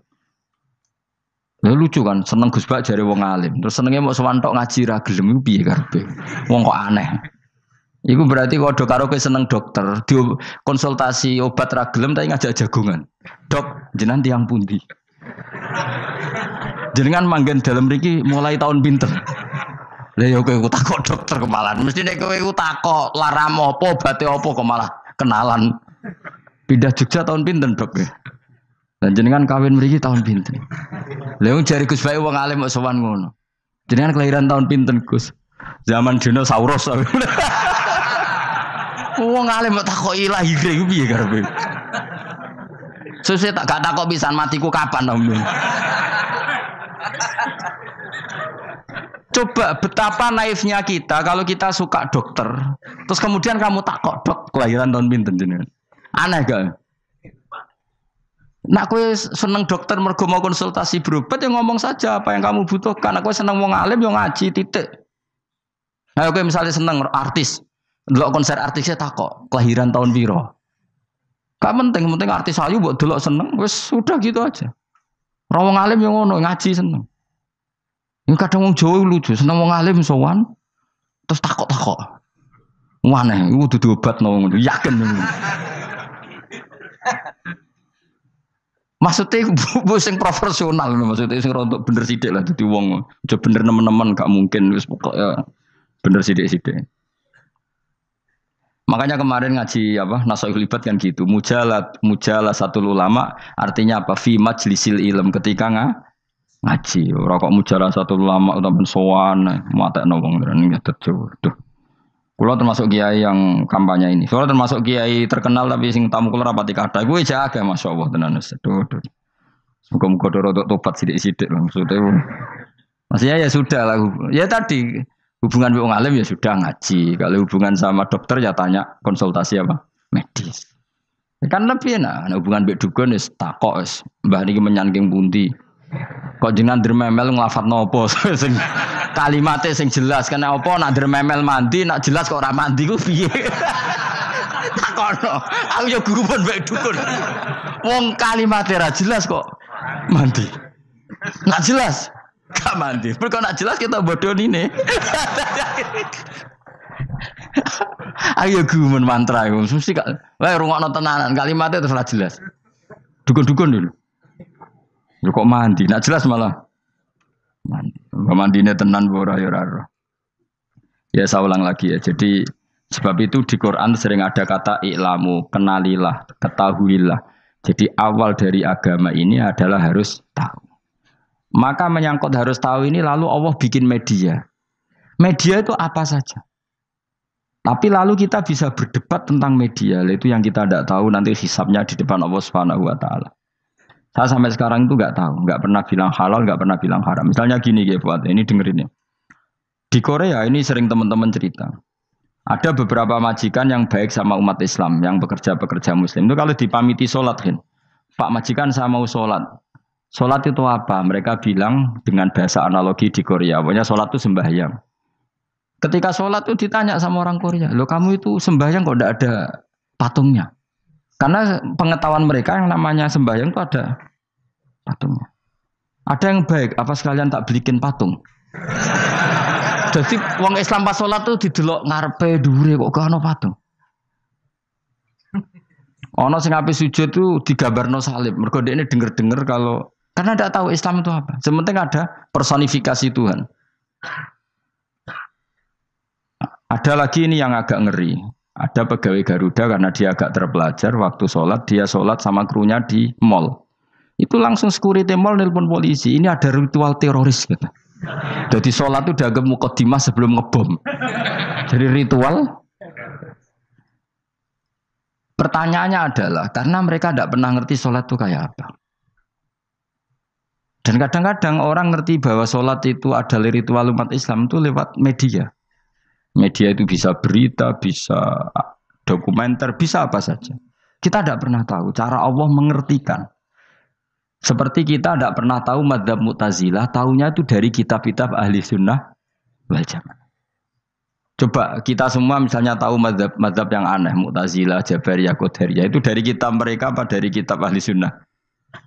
Ya lucu kan, seneng Gus Bak jare wong alim. Terus senenge mau sowan tok ngaji ra gelem iku piye karepe. Wong kok aneh. Iku berarti kalau do karo kowe seneng dokter, di konsultasi obat ra gelem tapi ngajak jagongan. Dok, jenengan tiyang pundi? Jenengan manggen dalam mriki mulai tahun pinten? Lah ya kowe takok dokter kemalan. Mesti nek kowe takok laram apa, obate apa kok malah kenalan. Pindah Jogja tahun pinten, Dok? Dan jenengan kawin mriki tahun pinten? Lah wong jare Gus Bae wong alim kok sowan ngono. Jenengan kelahiran tahun pinten, Gus? Zaman dinosaurus. Wong alim kok takoki lahire iku piye karepe? Sesuk tak gak takok pisan matiku kapan, Om. Coba betapa naifnya kita kalau kita suka dokter, terus kemudian kamu takok, Dok, kelahiran tahun pinten jenengan? Aneh gak? Nak kowe seneng dokter mergo mau konsultasi berobat ya ngomong saja apa yang kamu butuhkan. Aku seneng wong alim yo ngaji titik. Nah, kowe misalnya seneng artis, delok konser artisnya takok, kelahiran tahun piro? Gak penting artis ayu mbok delok seneng, wis sudah gitu aja. Ora wong alim yo ngono, ngaji seneng. Ini kadang wong Jawa lucu, seneng wong alim sowan terus takok-takok. Waneh, iku dudu obat ngono, yakin. Maksudnya bu sing profesional, maksudnya sing rontok bener sithik lah dadi wong. Aja bener nemen-nemen gak mungkin wis pokoknya bener sithik-sithik. Makanya kemarin ngaji apa Nasoihul Ibad kan gitu. Mujalah satu ulama artinya apa? Fi majlisil ilm ketika ngaji. Ora kok mujalah satu ulama utawa sowan matekno wong ngene tejo. Duh. Kula termasuk kiai yang kampanye ini. Kula termasuk kiai terkenal tapi sing tamu kula rapati kathah. Kuwi jaga masyaallah tenan wis. Duh. Muga-muga rodok tobat sithik-sithik maksudnya. Maksudnya ya sudah lah. Ya tadi hubungan wong alim ya sudah ngaji. Kalau hubungan sama dokter ya tanya konsultasi apa? Medis. Kan lebih enak. Nah, hubungan mbek dukun wis takok wis. Mbah niki menyangking pundi? Kok jenengan dermemel nglafadzno apa sing kalimate sing jelas kena apa nak dermemel mandi nak jelas kok ora mandi ku piye? Takono. Aku ya guru pun mbek dukun. Wong kalimate ra jelas kok mandi. Nak jelas gak mandi. Kok nak jelas kita bodoh ini. Ayo gumun mantra iku mesti gak. Wae rungokno tenanan kalimate terus ora jelas. Dukun-dukun dulu. Yo kok mandi, nak jelas malah mandi. Mandine tenan ora ya ora. Ya saya ulang lagi ya. Jadi sebab itu di Quran sering ada kata i'lamu, kenalilah, ketahuilah. Jadi awal dari agama ini adalah harus tahu. Maka menyangkut harus tahu ini lalu Allah bikin media. Media itu apa saja. Tapi lalu kita bisa berdebat tentang media. Itu yang kita tidak tahu nanti hisabnya di depan Allah Subhanahu wa taala. Saya sampai sekarang itu nggak tahu, nggak pernah bilang halal, nggak pernah bilang haram. Misalnya gini ya buat ini dengerin ya. Di Korea ini sering teman-teman cerita. Ada beberapa majikan yang baik sama umat Islam, yang bekerja Muslim. Itu kalau dipamiti sholat, kan, Pak majikan saya mau sholat. Sholat itu apa? Mereka bilang dengan bahasa analogi di Korea. Pokoknya sholat itu sembahyang. Ketika sholat itu ditanya sama orang Korea, loh kamu itu sembahyang kok tidak ada patungnya? Karena pengetahuan mereka yang namanya sembahyang itu ada patungnya. Ada yang baik, apa sekalian tak belikin patung? Jadi wong Islam pas sholat tuh didelok ngarepe dhuwure kok gak ono patung. Ono sing ape sujud tuh digambarno salib. Mergo dekne denger-denger kalau karena tidak tahu Islam itu apa. Sementing ada personifikasi Tuhan. Ada lagi ini yang agak ngeri. Ada pegawai Garuda karena dia agak terpelajar waktu sholat dia sholat sama krunya di mall. Itu langsung security mall nelpon polisi. Ini ada ritual teroris gitu. Jadi sholat itu dianggap mukadimah sebelum ngebom. Jadi ritual. Pertanyaannya adalah karena mereka tidak pernah ngerti sholat itu kayak apa. Dan kadang-kadang orang ngerti bahwa sholat itu adalah ritual umat Islam itu lewat media. Media itu bisa berita, bisa dokumenter, bisa apa saja. Kita tidak pernah tahu cara Allah mengertikan. Seperti kita tidak pernah tahu madzhab Mu'tazilah, tahunya itu dari kitab-kitab ahli sunnah wal jamaah. Coba kita semua misalnya tahu madzhab yang aneh, Mu'tazilah, Jabariyah, Qadariyah, itu dari kitab mereka apa dari kitab ahli sunnah?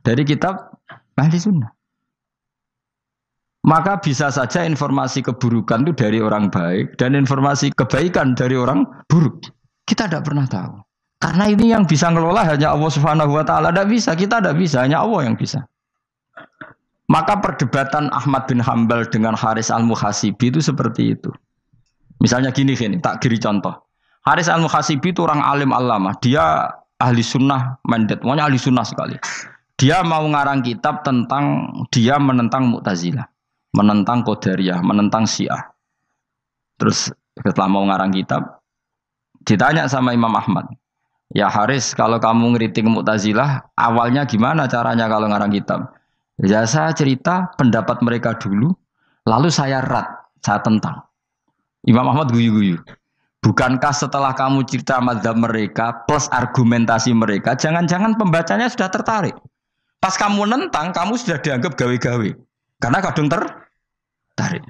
Dari kitab ahli sunnah. Maka bisa saja informasi keburukan itu dari orang baik dan informasi kebaikan dari orang buruk. Kita tidak pernah tahu. Karena ini yang bisa ngelola hanya Allah Subhanahu wa taala, tidak bisa, kita tidak bisa, hanya Allah yang bisa. Maka perdebatan Ahmad bin Hambal dengan Haris Al-Muhasibi itu seperti itu. Misalnya gini, tak kiri contoh. Haris Al-Muhasibi itu orang alim allamah, dia ahli sunnah mandat, pokoknya ahli sunnah sekali. Dia mau ngarang kitab tentang dia menentang Mu'tazilah, menentang Qadariyah, menentang Syiah. Terus setelah mau ngarang kitab, ditanya sama Imam Ahmad. Ya Haris, kalau kamu ngeritik Mu'tazilah, awalnya gimana caranya kalau ngarang kitab? Ya saya cerita pendapat mereka dulu, lalu saya saya tentang. Imam Ahmad guyu-guyu. Bukankah setelah kamu cerita mazhab mereka plus argumentasi mereka, jangan-jangan pembacanya sudah tertarik. Pas kamu nentang, kamu sudah dianggap gawe-gawe. Karena kadung tertarik.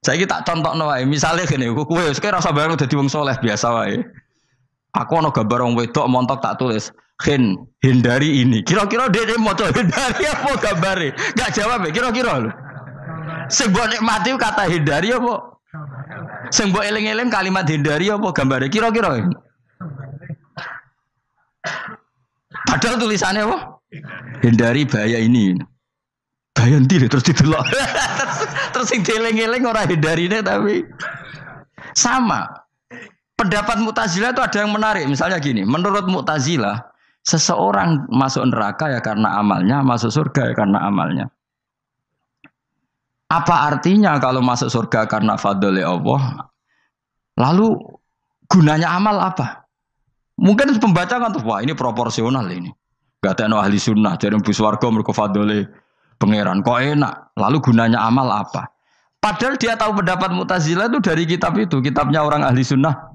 Saya tak contoh wae, misalnya gini, kowe sekarang rasa bareng dadi wong soleh biasa wae. Aku ono gambar wong wedok montok tak tulis, hindari ini. Kira-kira dia mau hindari apa gambare? Enggak jawab ya, kira-kira lho. Sing mbok nikmati kata hindari apa? Sing mbok eling-eling kalimat hindari apa gambare? Kira-kira. Padahal tulisannya apa? Hindari bahaya ini. Bahaya ndi terus didelok. Terus sing dieling-eling ora hindarine tapi sama. Pendapat Mu'tazilah itu ada yang menarik. Misalnya gini, menurut Mu'tazilah, seseorang masuk neraka ya karena amalnya, masuk surga ya karena amalnya. Apa artinya kalau masuk surga karena fadli Allah? Lalu gunanya amal apa? Mungkin pembaca kan tuh, wah ini proporsional ini. Gak ada ahli sunnah, jadi bus warga mereka fadli pangeran. Kok enak? Lalu gunanya amal apa? Padahal dia tahu pendapat Mu'tazilah itu dari kitab itu, kitabnya orang ahli sunnah.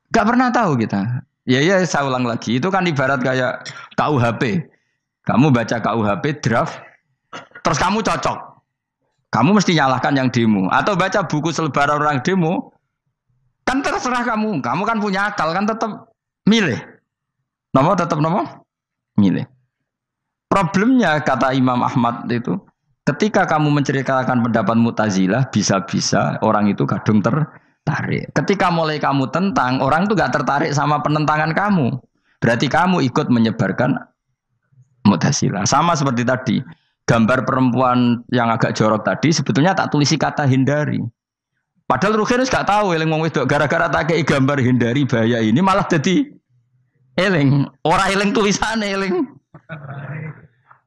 Gak pernah tahu kita. Ya saya ulang lagi. Itu kan ibarat kayak KUHP. Kamu baca KUHP draft, terus kamu cocok. Kamu mesti nyalahkan yang demo. Atau baca buku selebaran orang demo, kan terserah kamu. Kamu kan punya akal, kan tetap milih. Tetap milih. Problemnya kata Imam Ahmad itu, ketika kamu menceritakan pendapat Mu'tazilah, bisa-bisa orang itu kadung tertarik. Ketika mulai kamu tentang, orang itu gak tertarik sama penentangan kamu. Berarti kamu ikut menyebarkan Mu'tazilah. Sama seperti tadi, gambar perempuan yang agak jorok tadi, sebetulnya tak tulisi kata hindari. Padahal Rukinus gak tahu, eling wong wedok gara-gara tak kei gambar hindari bahaya ini, malah jadi eling. Orang eling tulisannya eling.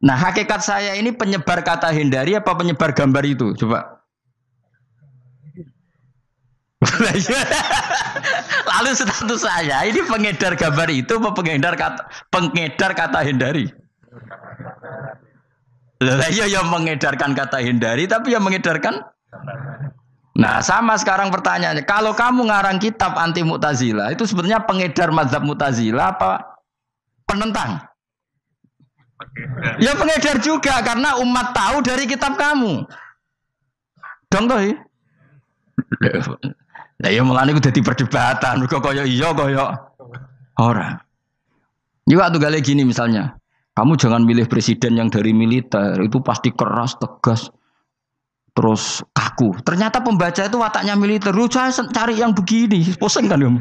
Nah, hakikat saya ini penyebar kata hindari apa penyebar gambar itu? Coba. Lalu status saya ini pengedar gambar itu apa pengedar kata hindari? Lah iya yang mengedarkan kata hindari tapi yang mengedarkan. Nah, sama sekarang pertanyaannya, kalau kamu ngarang kitab anti Mu'tazilah, itu sebenarnya pengedar mazhab Mu'tazilah apa penentang? Ya pengedar juga karena umat tahu dari kitab kamu. Dong toh. Lah ya mulane ku dadi perdebatan, kok kaya iya kaya ora. Juga tuh gale gini misalnya. Kamu jangan milih presiden yang dari militer, itu pasti keras, tegas, terus kaku. Ternyata pembaca itu wataknya militer. Lu cari yang begini, pusing kan kamu.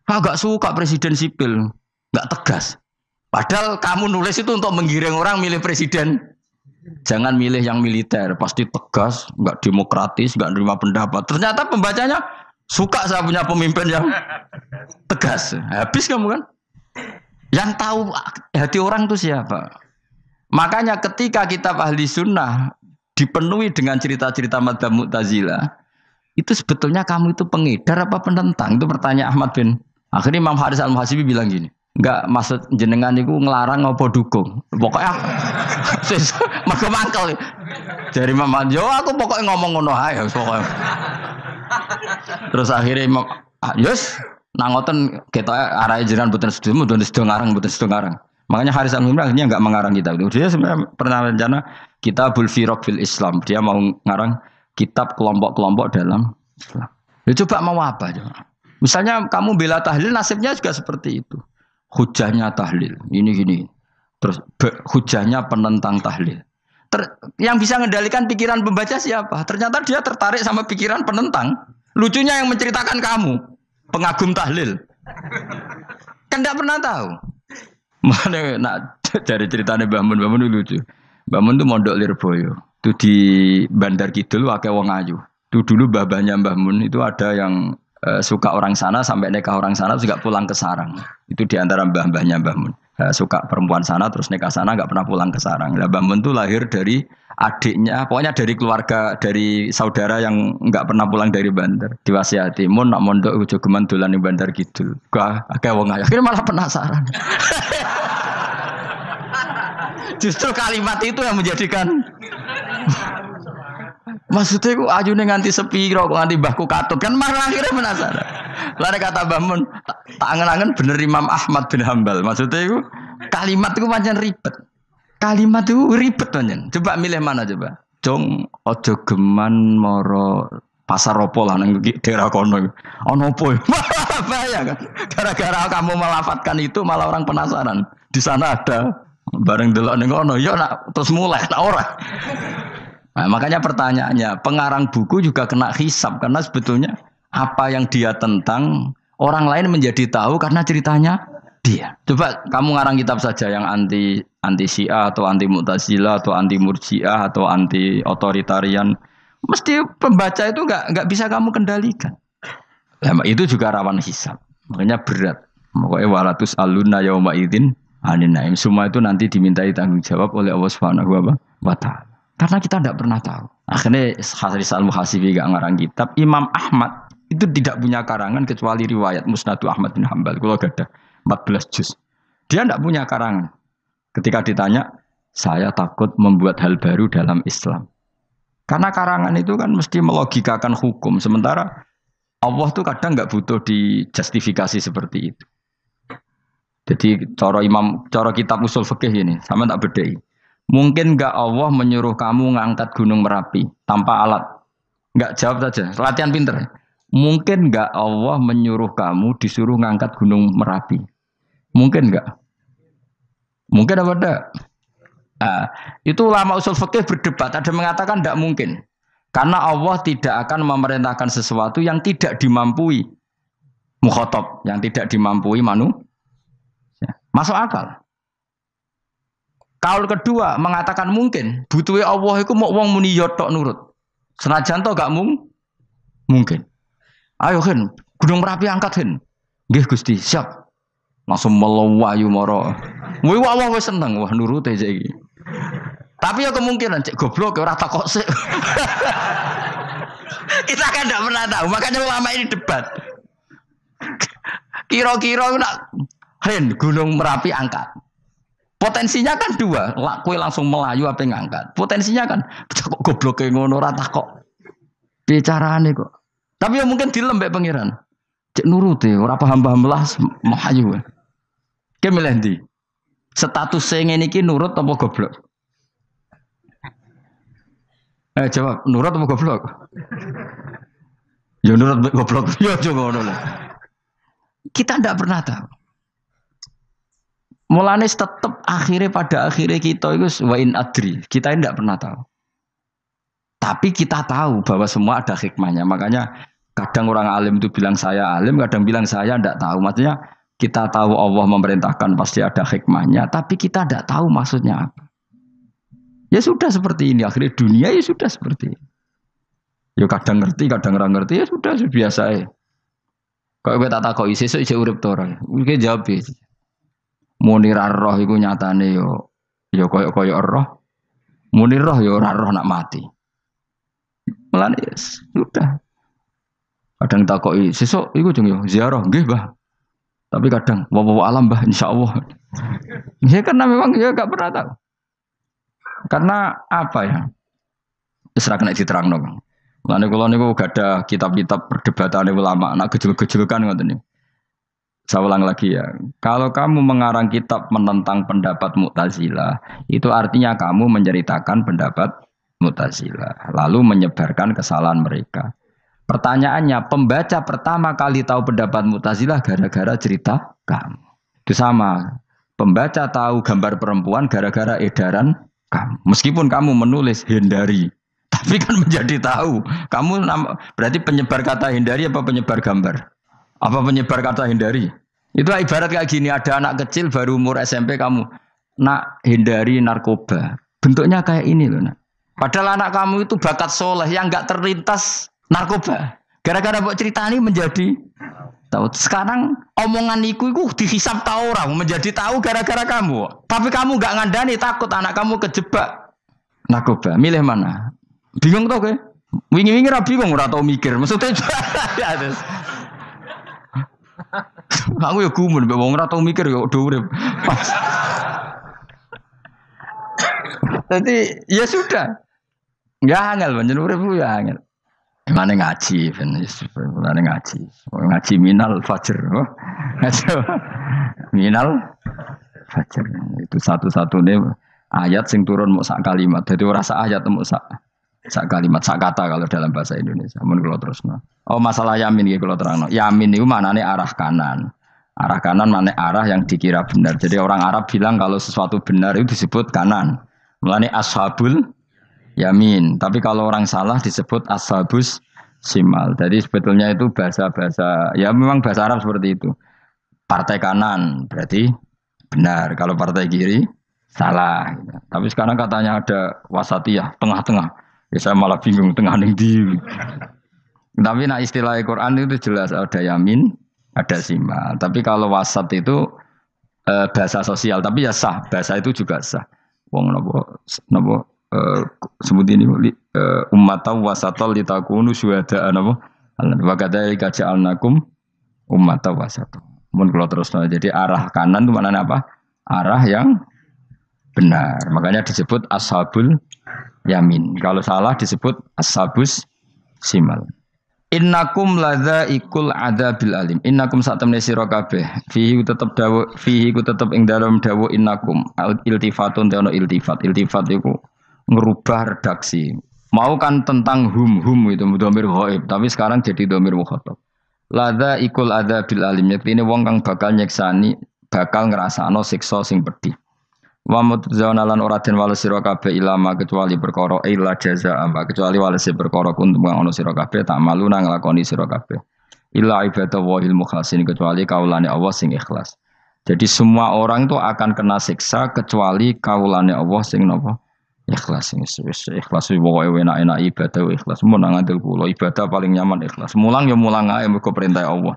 Agak suka presiden sipil, nggak tegas. Padahal kamu nulis itu untuk menggiring orang milih presiden. Jangan milih yang militer, pasti tegas, nggak demokratis, nggak nerima pendapat. Ternyata pembacanya suka saya punya pemimpin yang tegas. Habis kamu kan? Yang tahu hati orang itu siapa? Makanya ketika kitab Ahli Sunnah dipenuhi dengan cerita-cerita madzhab Mu'tazilah, itu sebetulnya kamu itu pengedar apa penentang? Itu pertanyaan Ahmad bin. Akhirnya Imam Haris Al-Muhasibi bilang gini, enggak maksud jenengan itu ngelarang apa dukung. Pokoknya mergo mangkel. Dari Imam Haris, yo aku pokoknya ngomong ngono ae pokoknya. Terus akhirnya Imam Yus nangoten kita arahe jenengan mboten sedo ngarang. Makanya Haris Al-Muhasibi akhirnya enggak mengarang kitab itu. Dia sebenarnya pernah rencana Kitabul Firaq fil Islam. Dia mau ngarang kitab kelompok-kelompok dalam Islam. Ya coba mau apa coba? Misalnya kamu bela tahlil, nasibnya juga seperti itu. Hujahnya tahlil, ini gini. Terus hujahnya penentang tahlil. Yang bisa mengendalikan pikiran pembaca siapa? Ternyata dia tertarik sama pikiran penentang. Lucunya yang menceritakan kamu, pengagum tahlil. Kan tidak pernah tahu. Mana nak dari ceritanya Mbah Mun lucu. Mbah Mun itu mondok Lirboyo. Itu di Bandar Kidul wakai wong ayu. Itu dulu babahnya Mbah Mun itu ada yang suka orang sana sampai nikah orang sana juga pulang ke sarang. Itu diantara mbah-mbahnya Mbah Mun. Suka perempuan sana terus nikah sana nggak pernah pulang ke sarang. Nah, Mbah Mun itu lahir dari adiknya, pokoknya dari keluarga, dari saudara yang nggak pernah pulang dari Bandar. Diwasiati, Mun nak mondok ujo geman dolan di Bandar Kidul. Kayak wong ayu. Akhirnya malah penasaran. Justru kalimat itu yang menjadikan maksudnya aku ajune nganti sepiro kok nganti mbahku katut kan malah akhirnya penasaran. Lalu kata Mbah Mun, tak angen-angen bener Imam Ahmad bin Hambal. Maksudnya itu kalimat itu pancen ribet. Kalimat itu ribet pancen. Coba milih mana coba? Jong ojo geman moro pasar opo lah nang daerah kono. Ono opo? Bahaya kan. Gara-gara kamu melafatkan itu malah orang penasaran. Di sana ada bareng delok ning kono ya nak terus mulai nak ora. Nah, makanya pertanyaannya, pengarang buku juga kena hisab karena sebetulnya apa yang dia tentang orang lain menjadi tahu karena ceritanya dia. Coba kamu ngarang kitab saja yang anti Syiah atau anti Mu'tazilah atau anti Murji'ah atau anti otoritarian, mesti pembaca itu nggak bisa kamu kendalikan. Nah, itu juga rawan hisab. Makanya berat. Pokoknya walatus aluna yauma idzin anin naim. Semua itu nanti dimintai tanggung jawab oleh Allah Subhanahu wa taala. Karena kita tidak pernah tahu. Akhirnya Haris Al-Muhasibi gak ngarang kitab. Imam Ahmad itu tidak punya karangan kecuali riwayat Musnadu Ahmad bin Hambal. Kalau gak ada 14 juz. Dia tidak punya karangan. Ketika ditanya, saya takut membuat hal baru dalam Islam. Karena karangan itu kan mesti melogikakan hukum. Sementara Allah tuh kadang gak butuh dijustifikasi seperti itu. Jadi cara kitab usul fikih ini, sama tak bedai. Mungkin enggak Allah menyuruh kamu ngangkat gunung Merapi tanpa alat? Enggak, jawab saja. Latihan pinter. Mungkin enggak Allah menyuruh kamu disuruh ngangkat gunung Merapi? Mungkin enggak? Mungkin apa enggak? Nah, itu ulama usul fikih berdebat. Ada mengatakan enggak mungkin. Karena Allah tidak akan memerintahkan sesuatu yang tidak dimampui mukhatab, yang tidak dimampui manusia. Masuk akal. Kaul kedua mengatakan mungkin, butuhe Allah iku mau wong muni yo tok nurut. Senajan to gak mungkin. Ayo Hen, Gunung Merapi angkat Hen. Nggih Gusti, siap. Langsung melayu moro. Kuwi Allah wis seneng, wah nurut aja iki. Tapi ya kemungkinan cek goblok ora takok sik. Kita kan tidak pernah tahu, makanya ulama ini debat. Kira-kira nak Hen, Gunung Merapi angkat. Potensinya kan dua, kue langsung melayu apa ngangkat. Potensinya kan kok goblok kayak ngono rata kok. Bicarane kok. Tapi ya mungkin dilembek pangeran. Cek nuruti, ora paham-paham belas melayu. Ki milih ndi? Status ngene iki nurut apa goblok? Jawab, nurut apa goblok? Ya nurut goblok. Ya aja ngono lah. Kita ndak pernah tahu. Mulane tetap akhirnya pada akhirnya kita itu wa in adri. Kita tidak pernah tahu. Tapi kita tahu bahwa semua ada hikmahnya. Makanya kadang orang alim itu bilang saya alim, kadang bilang saya tidak tahu. Maksudnya kita tahu Allah memerintahkan pasti ada hikmahnya, tapi kita tidak tahu maksudnya apa. Ya sudah seperti ini. Akhirnya dunia ya sudah seperti ini. Ya kadang ngerti, kadang ora ngerti, ya sudah biasa ya. Kalau kita tak tahu sesuk isih urip to ora. Iki jawab ya. Munir roh iku nyatane yo koyo roh. Munir roh yo ora roh nak mati. Mulane sudah. Kadang takoki sesuk iku jeng yo ziarah nggih, Mbah. Tapi kadang wa alam, Mbah, insyaallah. Ya karena memang ya enggak pernah tahu. Karena apa ya? Wis ra kena diterangno, Bang. Mulane kula niku gak ada kitab-kitab perdebatan ulama, nak gejol-gejolkan ngoten niku. Saya ulang lagi ya. Kalau kamu mengarang kitab menentang pendapat Mu'tazilah, itu artinya kamu menceritakan pendapat Mu'tazilah, lalu menyebarkan kesalahan mereka. Pertanyaannya, pembaca pertama kali tahu pendapat Mu'tazilah gara-gara cerita kamu. Itu sama. Pembaca tahu gambar perempuan gara-gara edaran kamu. Meskipun kamu menulis hindari, tapi kan menjadi tahu. Kamu berarti penyebar kata hindari apa penyebar gambar? Apa penyebar kata hindari? Itu ibarat kayak gini, ada anak kecil baru umur SMP kamu nak hindari narkoba. Bentuknya kayak ini loh, nak. Padahal anak kamu itu bakat soleh yang nggak terlintas narkoba. Gara-gara buat cerita ini menjadi tahu. Sekarang omongan iku dihisap tahu orang menjadi tahu gara-gara kamu. Tapi kamu nggak ngandani, takut anak kamu kejebak narkoba. Milih mana? Bingung tau ke? Wingi-wingi ra bingung ora tau mikir. Maksudnya aku ya gumun mbek wong ora tau mikir ya do urip. Jadi ya sudah. Ya angel pancen urip ya angel. Mane ngaji ben mane ngaji. Ngaji minal fajr. Minal fajr. Itu satu-satunya ayat sing turun mau sak kalimat. Jadi ora sak ayat mau sak kalimat, sak kata kalau dalam bahasa Indonesia. Mun kula terusno. Oh, masalah yamin iki kula terangno. Yamin itu maknane arah kanan. Arah kanan maknane arah yang dikira benar. Jadi orang Arab bilang kalau sesuatu benar itu disebut kanan. Mulane ashabul yamin. Tapi kalau orang salah disebut ashabus simal. Jadi sebetulnya itu bahasa-bahasa ya memang bahasa Arab seperti itu. Partai kanan berarti benar. Kalau partai kiri salah. Tapi sekarang katanya ada wasatiyah, tengah-tengah. Ya saya malah bingung tengah ning ndi. Tapi nah istilah Quran itu jelas ada yamin, ada simal. Tapi kalau wasat itu bahasa sosial, tapi ya sah, bahasa itu juga sah. Wong napa sebut ini ummatan wasatan litakunu syuhada'a napa? Wa kadzalika ja'alnakum ummatan wasatan. Mun kula terusno. Jadi arah kanan itu maknanya apa? Arah yang benar. Makanya disebut ashabul yamin. Kalau salah disebut ashabus simal. Innakum ladzaikul adzabil alim. Innakum satamne sira kabeh. Fihi tetep dawu, fihi ku tetep ing dalem dawu innakum. Iltifatun te ono iltifat. Iltifat iku ngerubah redaksi. Mau kan tentang hum itu dhamir ghaib, tapi sekarang jadi dhamir mukhatab. Ladzaikul adzabil alim. Yektine wong kang bakal nyeksani, bakal ngrasakno siksa sing pedih. Wa mutzauna lan ora den wales sira kabeh ilama kecuali perkara illa jazaa kecuali wales perkara kuntum kang ana sira kabeh tak malu nang nglakoni sira kabeh illa ibadah wahil mukhlasin kecuali kaulane Allah sing ikhlas. Jadi semua orang itu akan kena siksa kecuali kaulane Allah sing napa ikhlas. Ikhlas pokoke enak-enak ibadah ikhlas mun nang ngandel kula ibadah paling nyaman ikhlas. Mulang ya mulang ae mergo perintah Allah.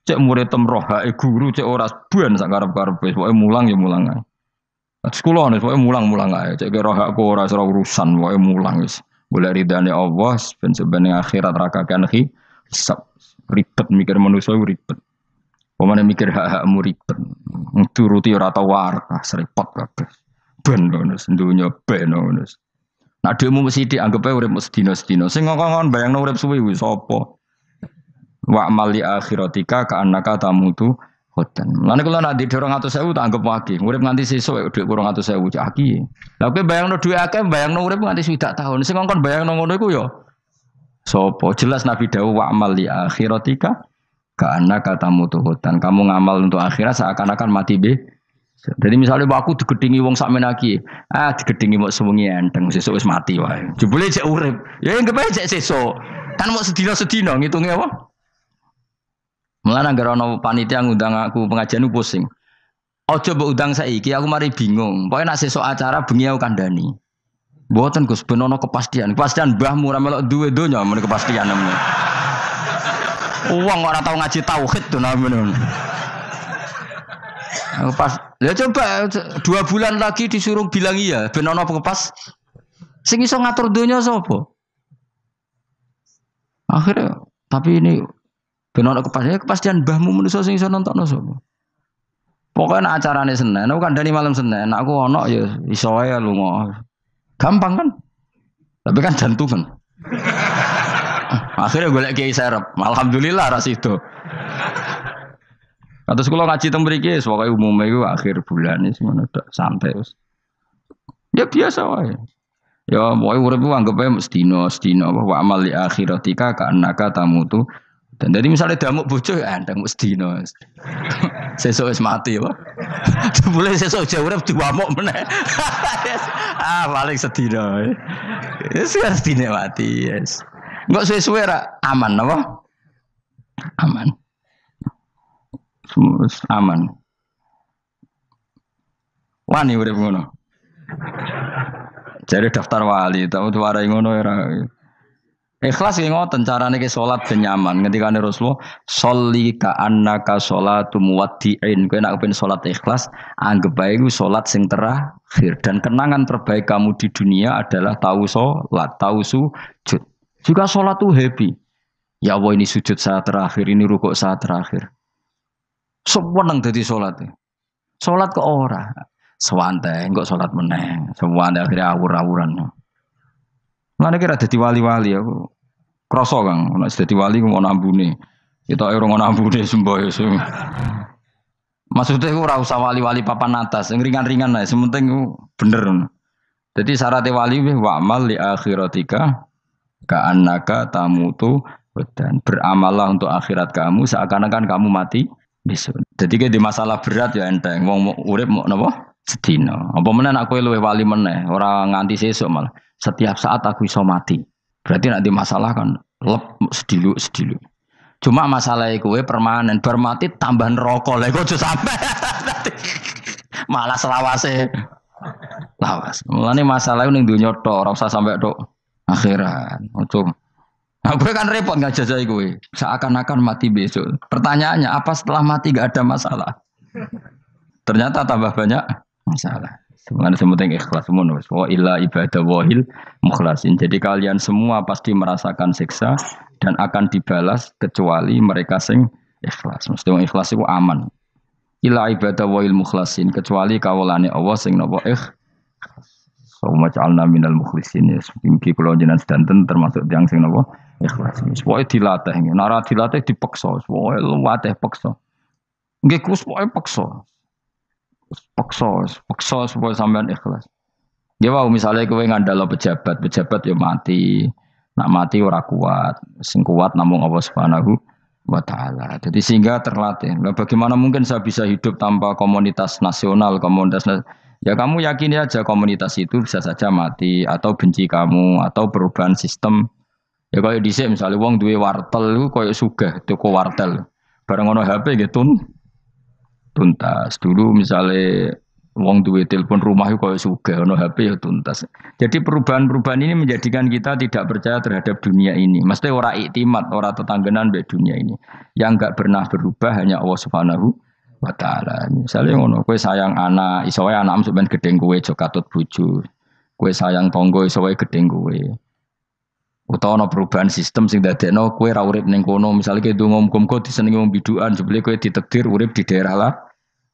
Cek murid temrohae guru cek ora ban sak karep-karepe pokoke mulang ya mulang ae. Sekolah nih, pokoknya mulang-mulang aja. Cek kira hakku ora urusan, pokoknya mulang wis. Boleh ridane Allah, sebenarnya akhirat rakakan hisab ribet mikir manusia ribet. Pemane mikir hak-hakmu ribet. Turuti ora tau warah, seripot kabeh. Ben ngono, dunya ben ngono. Nah dhewe mesti dianggep ae urip sedina-sedina. Sing ngomong bayangno urip suwi wis sapa? Wa amali akhiratika ka annaka tamutu khodan. Lan kula nak di 200.000 tak anggap wage. Urip nganti sesuk dhuwit 200.000 cak aki. Lah kowe bayangno dhuwit akeh, bayangno urip nganti 60 tahun. Sing ngongkon bayangno ngono iku ya sapa? Jelas Nabi dawuh wa amal li akhiratika ka annaka tamutu khodan. Kamu ngamal untuk akhirat seakan-akan mati Jadi misalnya aku digedingi wong sakmen lagi, digedingi mau sewengi enteng sesuk wis mati wae. Jebule cek urip. Ya enggak bae cek sesuk. Kan mau sedina-sedina ngitungnya apa? Mulane anggere ana panitia ngundang aku pengajian pusing. Ojo mbok undang saiki aku mari bingung. Pokoke nek sesuk acara bengi aku kandhani. Mboten Gus ben ana kepastian. Kepastian mbahmu ora melok duwe donya men kepastian namanya. Wong ora tau ngaji tauhid to namanya. Pas, ya coba 2 bulan lagi disuruh bilang iya, ben ana pas. Sing iso ngatur donya sapa? Akhirnya, tapi ini ben ana kepastian mbahmu manusa sing iso nontonno sapa? Pokoknya acarane Senin, aku kandhani malam Senin, aku ana ya iso wae lunga. Gampang kan? Tapi kan jantungan. Akhirnya golek kiai serep. Alhamdulillah ras itu. Terus kalau ngaji teng mriki wis pokoke umume iku akhir bulan wis ngono tok santai wis. Ya biasa wae. Ya pokoke urip ku anggap ae sedina wa amal li akhiratika ka annaka tamutu. Dan dari misalnya damuk bojo ya ndang sedina. Sesuk wis mati apa. Boleh sesuk jauh urip diwamuk meneh. Paling sedina. Wis sedina mati yes. Enggak suwe-suwe ra aman apa? Aman. Aman. Wani urip ngono. Jare daftar wali, tau warai ngono ora. Ikhlas ki ngoten carane ki salat ben nyaman. Ngendikane Rasulullah, "Sholli ka annaka sholatu muwaddi'in." Kowe nek pengen salat ikhlas, anggap bae iku salat sing terakhir dan kenangan terbaik kamu di dunia adalah tahu salat, tahu sujud. Juga salat tuh happy. Ya Allah ini sujud saat terakhir, ini rukuk saat terakhir. Seneng dadi salat. Salat kok ora. Sewante engko salat meneh. Sewante akhirnya awur-awuran. Lan kira dadi wali-wali aku. Krasa Kang, nek dadi wali ku ono ambune. Kita ora ono ambune semboyo. Maksudnya aku ora usah wali-wali papan atas, yang ringan-ringan ae, sementing bener. Jadi syarat wali wa amal li akhiratika ka annaka tamutu dan beramallah untuk akhirat kamu seakan-akan kamu mati besok. Jadi kayak di masalah berat ya enteng. Wong urip mau napa? Sedina. Apa meneh nek kowe luwih wali meneh, ora nganti sesuk malah. Setiap saat aku iso mati. Berarti nek di masalah kan lep sedilu. Cuma masalah kowe permanen bar mati tambah neraka. Lha kok aja sampe. Malah selawase. Lawas. Mulane masalah ning donya tok, ora usah sampe tok akhirat. Ojo. Nah, gue kan repot ngajajai gue. Seakan-akan mati besok. Pertanyaannya, apa setelah mati gak ada masalah? Ternyata tambah banyak masalah. Sebenarnya semuanya ikhlas semua. Wa illa ibadah wahil mukhlasin. Jadi kalian semua pasti merasakan siksa dan akan dibalas kecuali mereka sing ikhlas. Mesti yang ikhlas itu aman. Illa ibadah wahil mukhlasin. Kecuali kawulane Allah sing nopo ikhlas. Wa ja'alna minal mukhlisin. Mungkin kalau jenengan sedanten termasuk yang sing nopo ikhlas. Pokoke dilatih, nek dilatih dipaksa, pokoke luwateh paksa. Nggih Gus pokoke paksa. Paksa supaya sampean ikhlas. Ya wae misale kowe ngandalo pejabat ya mati. Nak mati ora kuat, sing kuat namung Allah Subhanahu wa taala. Jadi sehingga terlatih. Nah, bagaimana mungkin saya bisa hidup tanpa komunitas nasional, ya kamu yakini aja komunitas itu bisa saja mati atau benci kamu atau perubahan sistem. Ya kaya dhisik misale wong duwe wartel iku kaya sugih toko wartel. Bareng ono HP gitu tuntas. Dulu misale wong duwe telepon rumah iku kaya sugih ono HP ya tuntas. Jadi perubahan-perubahan ini menjadikan kita tidak percaya terhadap dunia ini. Mesti ora iktimat, ora tetanggenan mbek dunia ini. Yang enggak pernah berubah hanya Allah Subhanahu wa taala. Misale ngono, kowe sayang anak, iso wae anakmu sampeyan gedeng kowe aja katut bojo. Kowe sayang tangga iso wae gedeng kowe. Utawa ana perubahan sistem sing dadekno kowe ra urip ning kono, misale kowe ndonga muga-muga disenengi wong bidukan, jebule kowe ditakdir urip di daerah lah.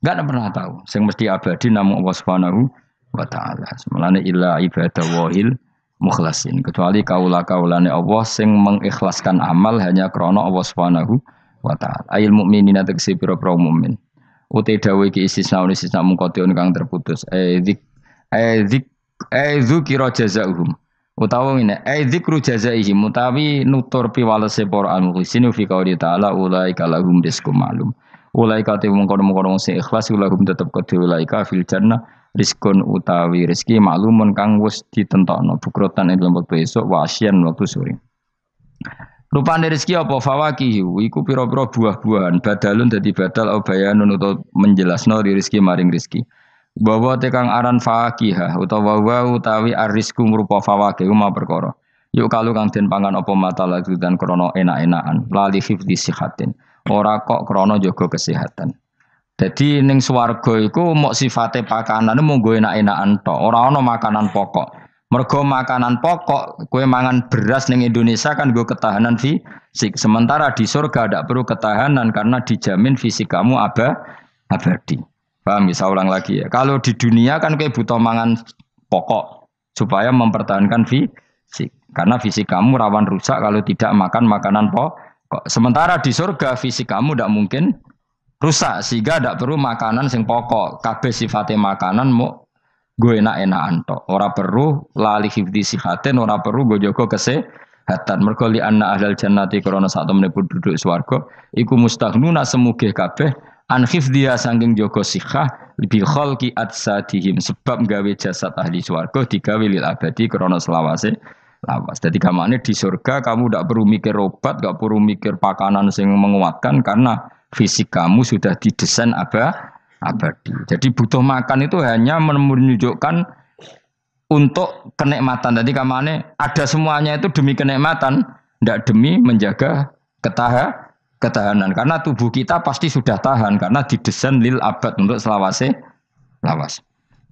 Enggak pernah tahu. Sing mesti abadi namung Allah Subhanahu wa taala. Semulane illa ibadah wahil mukhlasin. Kecuali kaula-kaulane Allah sing mengikhlaskan amal hanya krana Allah Subhanahu wa taala. Ail mukminina tegese pira-pira mukmin. Uti dawuh iki istisna mungkotion kang terputus. Dzikra jazaohum. Utawa ngene, dzikru jazaihim utawi nutur piwalese para al-mukhlisin fi qouli ta'ala ulaika lahum rizqum ma'lum. Ulaika te mengkono-mengkono sing ikhlas ulahum tetep kedhe ulaika fil jannah rizkun utawi rezeki maklumun kang wis ditentokno bukrotan ing dalam wektu esuk wa asyan wektu sore. Rupane rezeki apa fawakihu iku pira-pira buah-buahan badalun dadi badal au bayanun utawa menjelasno rezeki maring rezeki. Bahwa tekang aran fakihah utawa wa utawi arisku ngrupa fawakih ma perkara. Yuk kalau kang den pangan apa mata lagi dan krono enak-enakan lali hifdzi sihatin. Ora kok krono jaga kesehatan. Jadi ning swarga iku mok sifate pakanane mung go enak-enakan tok, ora ana makanan pokok. Mergo makanan pokok kowe mangan beras ning Indonesia kan go ketahanan fisik. Sementara di surga tidak perlu ketahanan karena dijamin fisik kamu abadi. Paham bisa ulang lagi ya. Kalau di dunia kan kayak butuh mangan pokok supaya mempertahankan fisik. Karena fisik kamu rawan rusak kalau tidak makan makanan pokok. Sementara di surga fisik kamu tidak mungkin rusak sehingga tidak perlu makanan sing pokok. Kabeh sifatnya makanan mau gue enak-enakan tok. Ora perlu lali hifdzi sihatin, ora perlu gue jaga kesehatan. Mergo li anna ahlal jannati krana sak temene penduduk swarga iku mustaghnuna semugih kabeh an hifdziya sangking jaga sikhah bi khalqi atsadihim sebab gawe jasad ahli swarga digawe lil abadi krana selawase lawas. Jadi kamane di surga kamu tidak perlu mikir obat, tidak perlu mikir pakanan sing menguatkan karena fisik kamu sudah didesain abadi. Jadi butuh makan itu hanya menunjukkan untuk kenikmatan. Jadi kamane ada semuanya itu demi kenikmatan, tidak demi menjaga ketahanan. Karena tubuh kita pasti sudah tahan karena didesain lil abad untuk selawase lawas.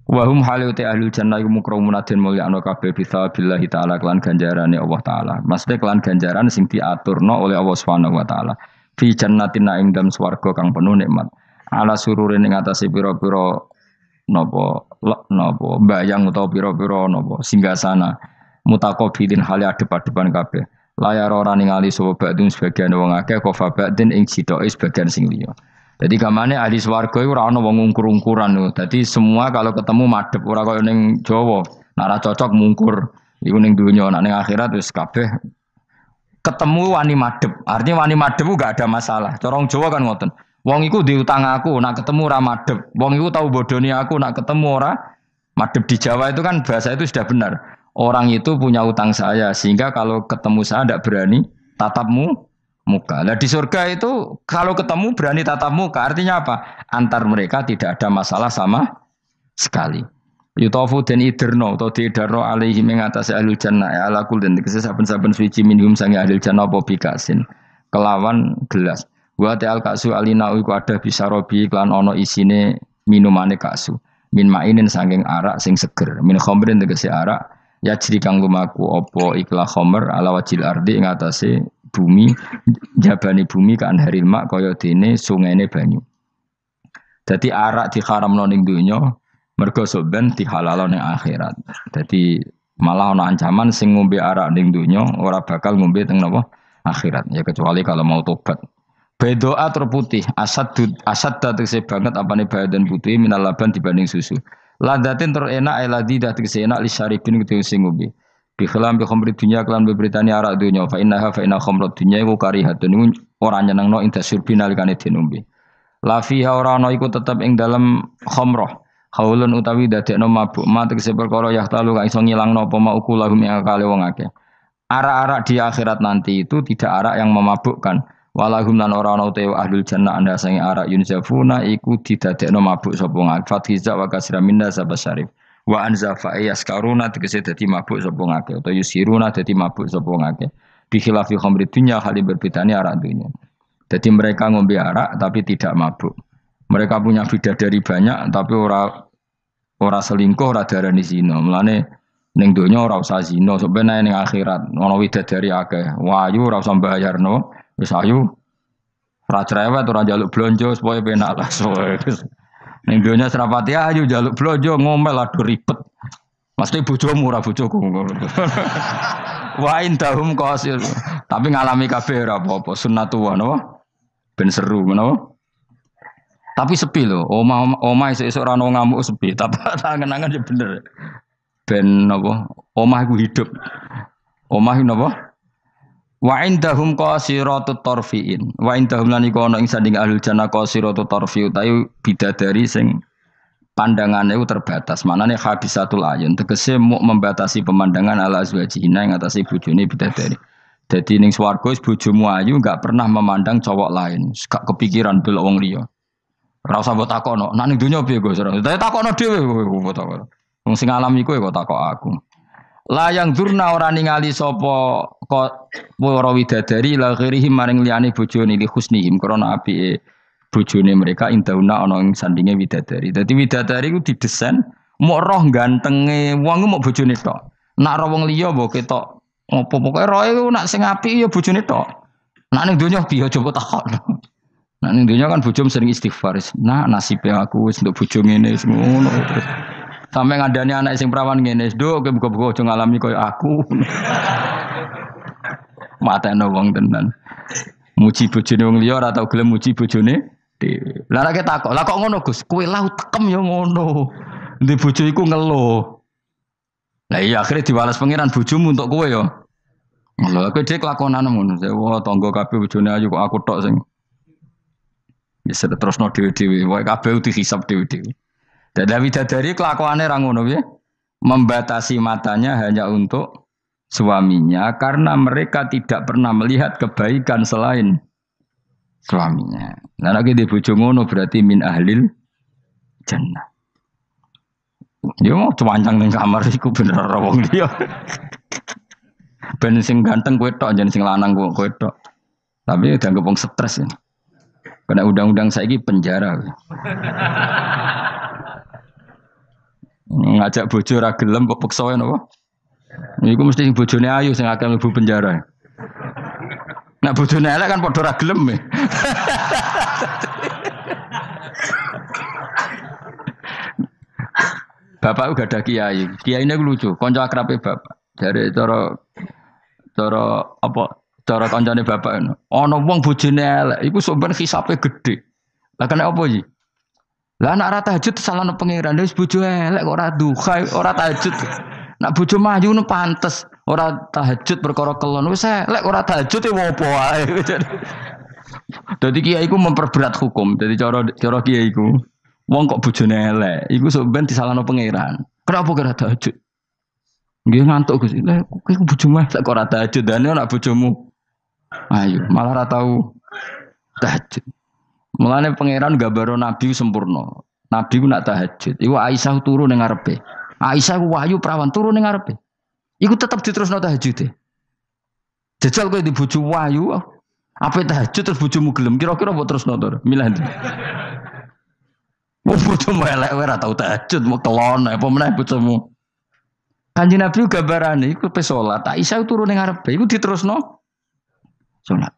Wahum haluti ahlul jannah mukramun den mulyakno kabeh bisabillahi taala kelan ganjarane Allah taala. Maksudnya kelan ganjaran sing diaturno oleh Allah Subhanahu wa taala. Fi jannatin ing dalem swarga kang penuh nikmat. Ala sururin ing atase pira-pira napa bayang utawa pira-pira napa singgasana mutaqabilin hale adep-adepan kabeh. Layar ora ningali sapa badung sebagian wong akeh kofa badin ing sidoke sebagian sing liya. Jadi gamane ahli swarga iku ora ana wong ngungkur-ungkuran lho. Dadi semua kalau ketemu madhep ora kaya ning Jawa. Nek ora cocok mungkur. Iku ning donya, nek ning akhirat wis kabeh ketemu wani madhep. Artinya wani madhep gak ada masalah. Cara wong Jawa kan ngoten. Wong iku diutang aku, nak ketemu ora madhep. Wong iku tau bodoni aku, nak ketemu ora madhep. Di Jawa itu kan bahasa itu sudah benar. Orang itu punya utang saya sehingga kalau ketemu saya tidak berani tatapmu muka. Nah di surga itu kalau ketemu berani tatap muka artinya apa? Antar mereka tidak ada masalah sama sekali. Yutofu dan iderno atau diidarno alaihi mengatasi ahlul jannah ya ala kul dan saben-saben suci minhum sangi ahlul jannah apa bikasin kelawan gelas. Wa ta'al kasu alina iku ada bisa robi klan ono isine minumane kasu. Min mainin saking arak sing seger. Min khamrin tegese arak ya jadi kang lumaku opo ikhla khomer ala wajil ardi ing atase bumi jabani bumi kan haril mak kaya dene sungene banyu. Dadi arak diharamno ning donya mergo soben dihalalo ning akhirat. Dadi malah ana ancaman sing ngombe arak ning donya ora bakal ngombe teng napa akhirat ya kecuali kalau mau tobat. Bedoa terputih asad tegese banget apane badan putih minal laban dibanding susu. Ladatin terenak eladi dah tegese enak li syaribin kudu sing ngombe. Bi khilam bi khamri dunya kelan beberitani arak dunya fa inna khamrat dunya iku karihatun ora nyenengno ing dasurbi nalikane dinombe. La fiha ora ana iku tetep ing dalem khamrah. Haulun utawi dadekno mabuk ma tegese perkara yahtalu kang iso ngilangno apa ma ukulahum ing akale wong akeh. Arak-arak di akhirat nanti itu tidak arak yang memabukkan. Walahum lan ora ana te ahlul jannah anda sange arak yunzafuna iku didadekno mabuk sapa ngake fathiza wa kasra minna sabasyarif wa anzafa yaskaruna tegese dadi mabuk sapa ngake utawa yusiruna dadi mabuk sapa ngake bi khilafi khamri dunya hal berbedane arak dunya. Jadi mereka ngombe arak tapi tidak mabuk. Mereka punya bidadari banyak tapi ora selingkuh ora darani zina. Mulane ning donya ora usah zina sampeyan ning akhirat ana widadari akeh. Wayu ora usah bayarno. Wis ayu ora cerewet ora njaluk blonjo supaya penak lah. Ning donya serapati ayu njaluk blonjo ngomel aduh ribet. Mesti bojomu ora bojoku. Wa indahum qasil. Tapi ngalami kabeh ora apa-apa sunnatullah napa? Ben seru menapa? Tapi sepi lho. Omah esuk ora ono ngamuk sepi. Tapi angen-angen ya bener. Ben napa? Omah iku hidup. Omah iku napa? Wa indahum qasiratut tarfiin. Wa indahum lan iku ana ing sanding ahlul jannah qasiratut tarfi utawi bidadari sing pandangannya itu terbatas. Manane habisatul ayun tegese mau membatasi pemandangan ala azwajina ing atase bojone bidadari. Dadi ning swarga bojomu ayu enggak pernah memandang cowok lain. Gak kepikiran delok wong liya. Ora usah mbok takono. Nek ning donya piye Gus? Dadi takono dhewe kowe takono. Wong sing alami kowe kok takok aku. Layang durna ora ningali sapa kok para widadari la ghirihim maring liyane bojone li husnihim krana apike bojone mereka indauna ana ing sandinge widadari. Dadi widadari ku didesain mok roh gantenge wong ku mok bojone tok. Nak roh wong liya mbok ketok apa pokoke roe ku nak sing apik ya bojone tok. Nak ning donya piye coba takon. Nak ning donya kan bojom sering istighfar. Nah nasibe aku wis untuk bojo ngene wis ngono terus. Sampai ngadani anak sing perawan ngene, "Nduk, kowe buka-buka aja ngalami koyo aku." Matane wong tenan. Muji bojone wong liya ora tau gelem muji bojone dhewe. Lah nek takok, "Lah kok ngono, Gus? Kowe lau tekem ya ngono." Ndek bojo iku ngeluh. Lah iya akhirnya diwales pangeran bojomu untuk kowe ya. Lha kowe dhek lakonan ngono. Wah, tangga kabeh bojone ayu kok aku tok sing. Wis terusno dhewe-dhewe. Wae kabeh dihisab dhewe-dhewe. Dan widadari kelakuannya rangono ya, membatasi matanya hanya untuk suaminya karena mereka tidak pernah melihat kebaikan selain suaminya. Nah lagi di bojo ngono berarti min ahlil jannah. Dia mau cuancang ning kamar iku bener ora wong liya. Ben sing ganteng kowe tok jan sing lanang kowe tok. Tapi dianggap wong stres ya. Kena undang-undang saiki penjara. Ngajak bojo ra gelem kok peksa wae napa? Iku mesti bojone ayu sing akeh mlebu penjara. Nek bojone elek kan padha ra gelem. Bapak uga ada kiai. Kiai ini lucu, kanca akrabe bapak. Dari cara kancane bapak ana wong bojone elek iku sok ben hisabe gedhe. Lah kena apa iki? Lah anak ora tahajud salahno pangeran wis bojo elek kok ora duha ora tahajud. Nak bojo maju nu pantes ora tahajud perkara kelon wis elek ora tahajud e opo wae. Dadi kiai iku memperberat hukum. Dadi cara kiai iku wong kok bojone elek iku sok ben disalahno pangeran. Kenapa kira tahajud? Nggih ngantuk Gus. Lah kowe bojomu elek kok ora tahajud dane nak bojomu. Ayo malah ora tau tahajud. Mulane pangeran gambaro nabi sempurna. Nabi ku nak tahajud. Iku Aisyah turu ning ngarepe. Aisyah ku wahyu prawan turu ning ngarepe. Iku tetep diterusno tahajude. Jajal kowe di bojo wahyu, apa tahajud terus bojomu gelem kira-kira mbok terusno to? Milih ndi? Wong bojomu elek ora tau tahajud, mau kelon apa meneh bojomu. Kanjeng Nabi gambarane iku pe salat. Aisyah turu ning ngarepe iku diterusno salat.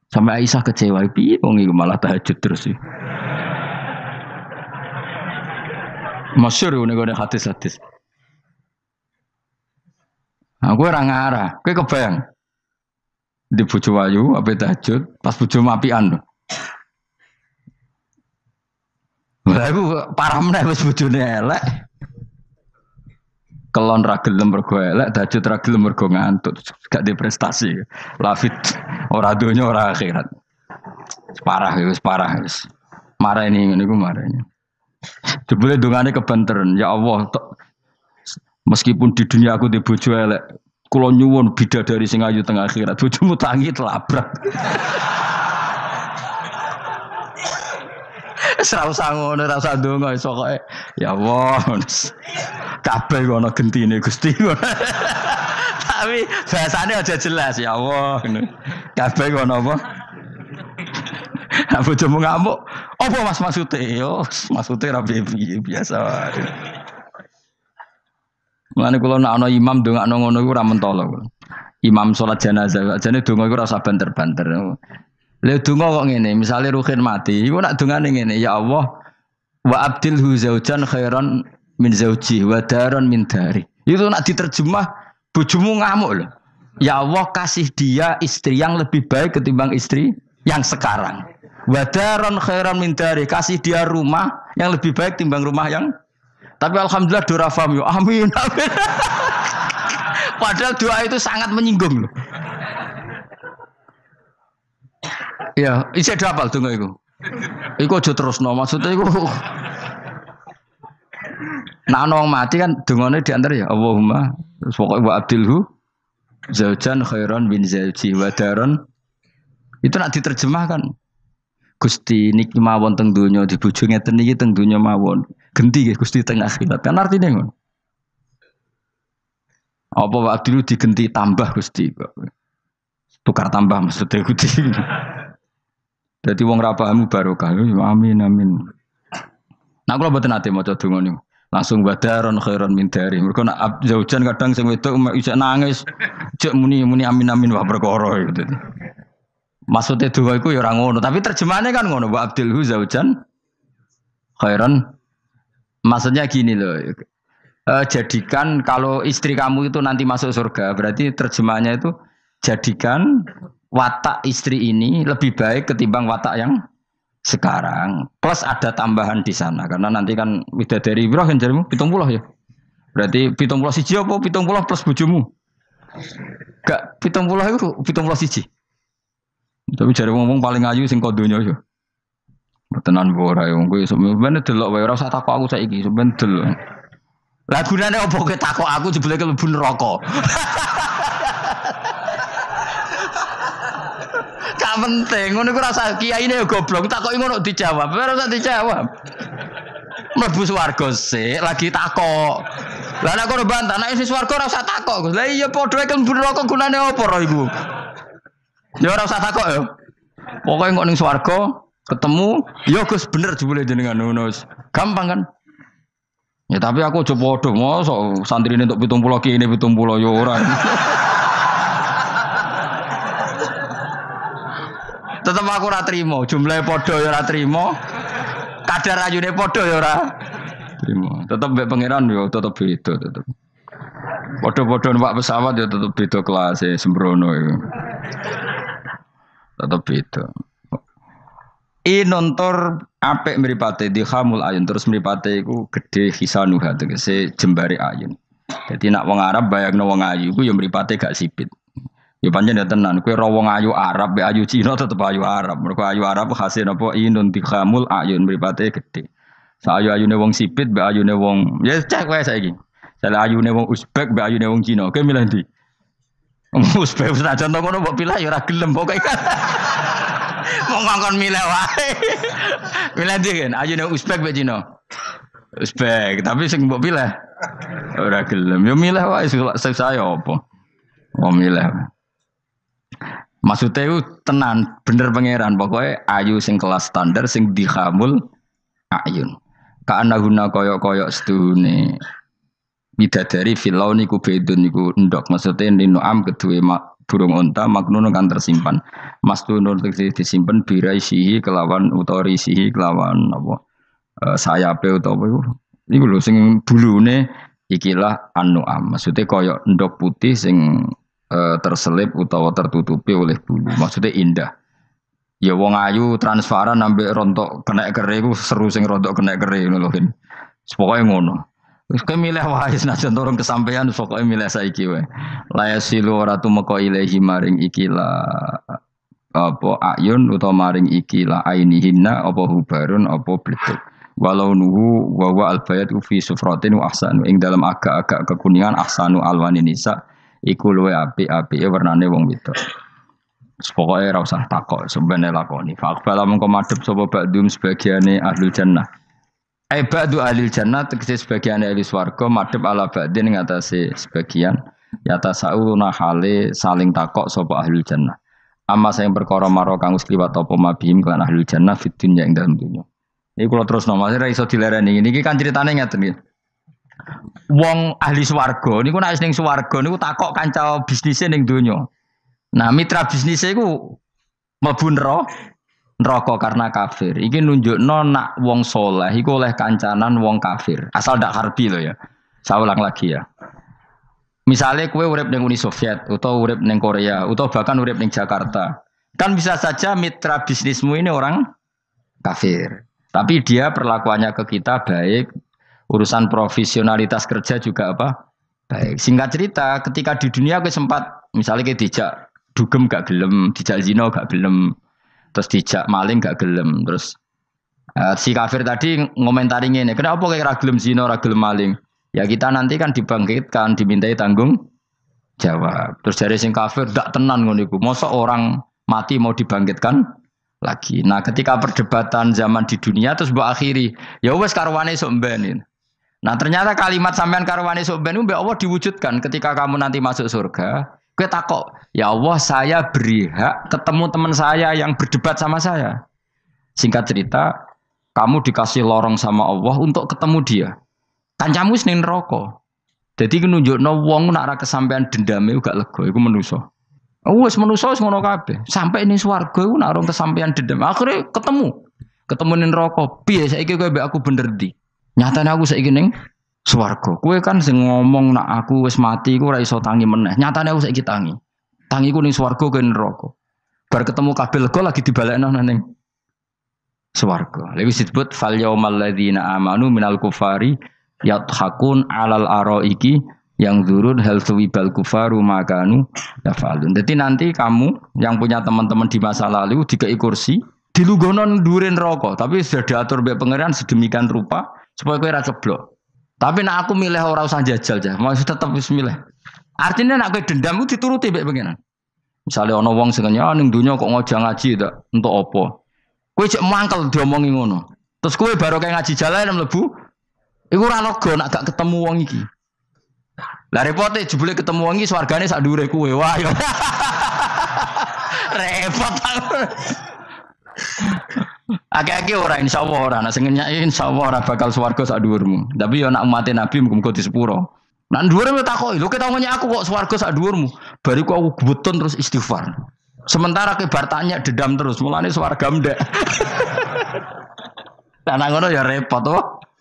Sampai Aisyah kecewa, piye wong iku malah tahajud terus sih. Masyhur nek ngene hadis-hadis. Aku ora ngarah, kowe kebayang. Di bojo ayu ape tahajud, pas bojo mapian lho. Lah aku parah meneh wis bojone elek. Kelon ra gelem mergo elek, tahajud ra gelem mergo ngantuk, gak di prestasi. Lafit ora donya ora akhirat. Parah wis. Marani ngene iku marani. Jebule dongane kebanteren, ya Allah, meskipun di dunia aku di bojo elek, kula nyuwun bidadari sing ayu teng akhirat, bojomu tangi telabrak. Ora usah ngono, ora usah ndonga iso kok. Ya Allah. Kabeh ana gentine Gusti. Tapi bahasane aja jelas ya Allah ngono. Kabeh ana apa? Apa bojomu ngamuk? Apa Mas maksude? Yo, maksude ra piye biasa wae. Mulane kula nek ana imam ndongakno ngono iku ora mentolo. Imam salat jenazah, jane donga iku ora usah banter-banter. Lha donga kok ngene, misale Ruhin mati, iku nak dongane ngene, ya Allah wa abdilhu zaujan khairan min zauji wa daran min dari. Itu nak diterjemah bojomu ngamuk loh. Ya Allah kasih dia istri yang lebih baik ketimbang istri yang sekarang. Wa daran khairan min dari, kasih dia rumah yang lebih baik timbang rumah yang. Tapi alhamdulillah doa faham yo. Amin. Padahal doa itu sangat menyinggung loh. Ya, isih hafal donga iku. Iku aja terusno, maksudnya iku nah wong mati kan dongane diantar ya Allahumma pokoke wa abdilhu zaujan khairan bin zauji wa daron itu nak diterjemahkan Gusti niki mawon teng donya di bojo ngeten niki teng donya mawon genti nggih Gusti teng akhirat kan artine ngono apa wa abdilhu digenti tambah Gusti tukar tambah maksudnya Gusti dadi wong ra paham barokah amin amin nah kula mboten ate maca donga niku langsung badaron khairon min dari. Mergo nak zaujan kadang sing wedok isih nangis, cek muni amin amin wah perkara gitu. Maksudnya doa iku ya ora ngono, tapi terjemahannya kan ngono, wa abdilhu zaujan khairon. Maksudnya gini loh. Jadikan kalau istri kamu itu nanti masuk surga, berarti terjemahannya itu jadikan watak istri ini lebih baik ketimbang watak yang sekarang plus ada tambahan di sana karena nanti kan widadari piro kan jarimu 70 ya. Berarti 70 siji apa 70 plus bojomu? Gak 70 itu 70 siji. Tapi jare ngomong paling ayu sing kodonya ya. Tenan ora ya kowe sampeyan delok wae ora usah takok aku saiki sampeyan delok. Lah gunane opo kowe takok aku jebule mlebu neraka. Gak penting, ngono iku rasa kiyaine ya goblok, takoki ngono dijawab, ora usah dijawab. Mlebu swarga sik, lagi takok. Lah nek kono bantah, nek wis swarga ora usah takok. Lah iya padha iku mlebu neraka gunane apa ora iku? Ya ora usah takok ya. Pokoke kok ning swarga ketemu, ya Gus bener jebule jenengan ngono. Gampang kan? Ya tapi aku aja padha, mosok santrine entuk 70 kene 70 ya ora. Tetep aku ora trimo, jumlahe padha ya ora trimo. Kadar ayune padha ya ora trimo. Tetep mbek pangeran ya tetep beda tetep. Padha-padha numpak pesawat ya tetep beda kelas sembrono iku. Tetep beda. Nontor apik mripate dikhamul ayun terus mripate iku gedhe hisanuha tegese jembare ayun. Dadi nak wong Arab bayangno wong ayu iku ya mripate gak sipit. Ya pancen ya tenan, kowe ro wong ayu Arab, ayu Cina tetep ayu Arab. Mergo ayu Arab hasil napa inun tikhamul ayun mripate gedhe. Sa-ayu-ayune wong sipit, mbek ayune wong ya cek wae saiki. Sale ayune wong Uzbek, mbek ayune wong Cina. Kowe milih ndi? Uzbek senajan to ngono mbok pilih ya ora gelem pokoke. Wong ngongkon milih wae. Milih ndi kan? Ayune Uzbek mbek Cina. Uzbek, tapi sing mbok pilih ora gelem. Ya milih wae saya apa? Wong milih. Maksudnya itu tenan, bener pangeran. Pokoknya ayu sing kelas standar, sing dikhamul ayun. Ka'ana guna koyok-koyok seduhune. Bidadari filau niku bedun niku endok. Maksudnya ninu'am kedua burung onta, maknun kan tersimpan. Mas tunur disimpan birai sihi kelawan utori sihi kelawan apa sayape utawa iku. Iku lho sing bulune ikilah an-nu'am. Maksudnya koyok endok putih sing terselip utawa tertutupi oleh bulu. Maksudnya indah. Ya wong ayu transparan ambek rontok kena kere iku seru sing rontok kena kere ngono lho. Pokoke ngono. Wis kowe milih wae senajan turun kesampaian pokoke milih saiki wae. La yasilu ora tumeka ilahi maring ikila apa ayun utawa maring ikila ainihinna apa hubarun apa bleduk. Walau nuhu wa wa albayat fi sufratin wa ahsanu ing dalam agak-agak kekuningan ahsanu alwani nisa iku luwe apik-apike warnane wong wedok. Pokoke ora usah takok, sebenarnya lakoni. Faqbala mengko madhep sapa ba'dum sebagiane ahlul jannah. Ba'du ahlil jannah tegese sebagiane ahli swarga madhep ala ba'din ing atase sebagian yata sauna hale saling takok sapa ahlul jannah. Amma sing perkara maro kang wis kliwat apa mabihim kan ahlul jannah fid dunya ing dalem dunya. Iki kula terusno Mas ora iso dilereni. Niki kan critane ngeten iki. Wong ahli swarga niku nek ning swarga niku takok kanca bisnise ning donya. Nah, mitra bisnise iku mlebu neraka karena kafir. Iki nunjukno nak wong saleh iku oleh kancanan wong kafir. Asal ndak harbi lho ya. Saya ulang lagi ya. Misalnya kowe urip ning Uni Soviet utawa urip ning Korea utawa bahkan urip ning Jakarta. Kan bisa saja mitra bisnismu ini orang kafir. Tapi dia perlakuannya ke kita baik. Urusan profesionalitas kerja juga apa? Baik. Singkat cerita, ketika di dunia gue sempat misalnya kayak dijak dugem gak gelem, dijak zina gak gelem. Terus dijak maling gak gelem. Terus si kafir tadi ngomentari ngene, kenapa kayak ra gelem zina, ra gelem maling? Ya kita nanti kan dibangkitkan, dimintai tanggung jawab. Terus dari sing kafir dak tenan ngono iku. Mosok orang mati mau dibangkitkan lagi. Nah, ketika perdebatan zaman di dunia terus mbok akhiri, ya wis karwane sok mben. Nah, ternyata kalimat sampean karwane sok mben mbek Allah diwujudkan ketika kamu nanti masuk surga. Kowe takok, "Ya Allah, saya beri hak ketemu teman saya yang berdebat sama saya." Singkat cerita, kamu dikasih lorong sama Allah untuk ketemu dia. Kancamu ning neraka. Jadi nunjukno wong nak ra kesampean dendame gak lega, iku manusa. Wis manusa wis ngono kabeh. Sampai ning swarga iku nak rong kesampean dendam. Akhire ketemu. Ketemu ning neraka. Piye saiki kowe mbek aku bener ndi? Nyatane aku saiki ning swarga. Kowe kan sing ngomong nak aku wis mati iku ora iso tangi meneh. Nyatane aku saiki tangi. Tangiku ning swarga kowe neraka. Bar ketemu kabeh lega lagi dibalekno ning swarga. Lha wis disebut fal yaumal ladzina amanu minal kufari yadhakun alal araiki yang zurun hal suwibal kufaru makanu yafalun. Jadi nanti kamu yang punya teman-teman di masa lalu dikei kursi dilunggono ndurin rokok, tapi sudah diatur mbek pangeran sedemikian rupa supaya kowe ora ceblok. Tapi nek aku milih ora usah jajal jah, mau tetep wis milih. Artinya nek kowe dendam ku dituruti mbek pangeran. Misale ana wong sing ning donya kok ngojang ngaji tak entuk apa? Kowe cek mangkel diomongi ngono. Terus kowe baru kayak ngaji jalan mlebu iku ora lega nek gak ketemu wong iki. Lah repote jebule ketemu wong iki swargane sak dhuwure kowe. Wah yo. Repot. Akeh-akeh ora insyaallah ora. Nek sing nyai insyaallah ora bakal swarga sak dhuwurmu. Tapi yo nek umat Nabi muga-muga di sepuro. Nek dhuwure takoki, lho ketawone aku kok swarga sak dhuwurmu. Bariku aku gebutun terus istighfar. Sementara ke bar tanya dedam terus, mulane swarga ndek. Lah ngono ya repot to.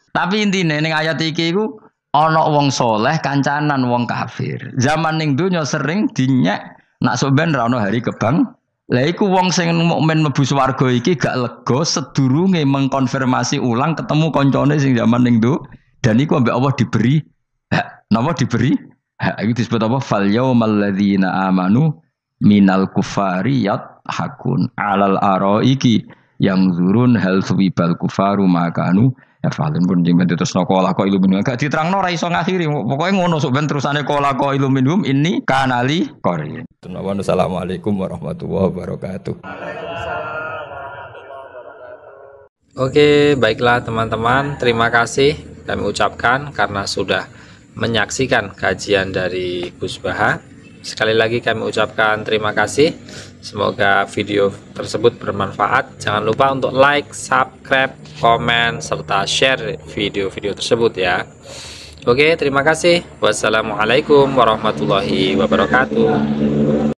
Tapi intine ning ayat iki iku ana wong soleh kancanan wong kafir. Zaman ning donya sering dinyek nak sampean ra ono hari kebang. Lah iku wong sing mukmin mlebu swarga iki gak lega sedurunge mengkonfirmasi ulang ketemu koncone sing zaman ning do dan iku ambek Allah diberi hak. Napa diberi? Hak iki disebut apa? Fal yaumal ladzina amanu minal kufari yadhakun alal araiki yang zurun hal suwibal kufaru makanu ya falen pun jeng terus nokola ko iluminum gak diterangno ra iso ngakhiri pokoknya ngono sok ben terusane kola ko iluminum ini kanali kori. Assalamualaikum warahmatullahi wabarakatuh. Oke, baiklah teman-teman, terima kasih kami ucapkan karena sudah menyaksikan kajian dari Gus Baha. Sekali lagi kami ucapkan terima kasih. Semoga video tersebut bermanfaat. Jangan lupa untuk like, subscribe, komen, serta share video-video tersebut ya. Oke, terima kasih. Wassalamualaikum warahmatullahi wabarakatuh.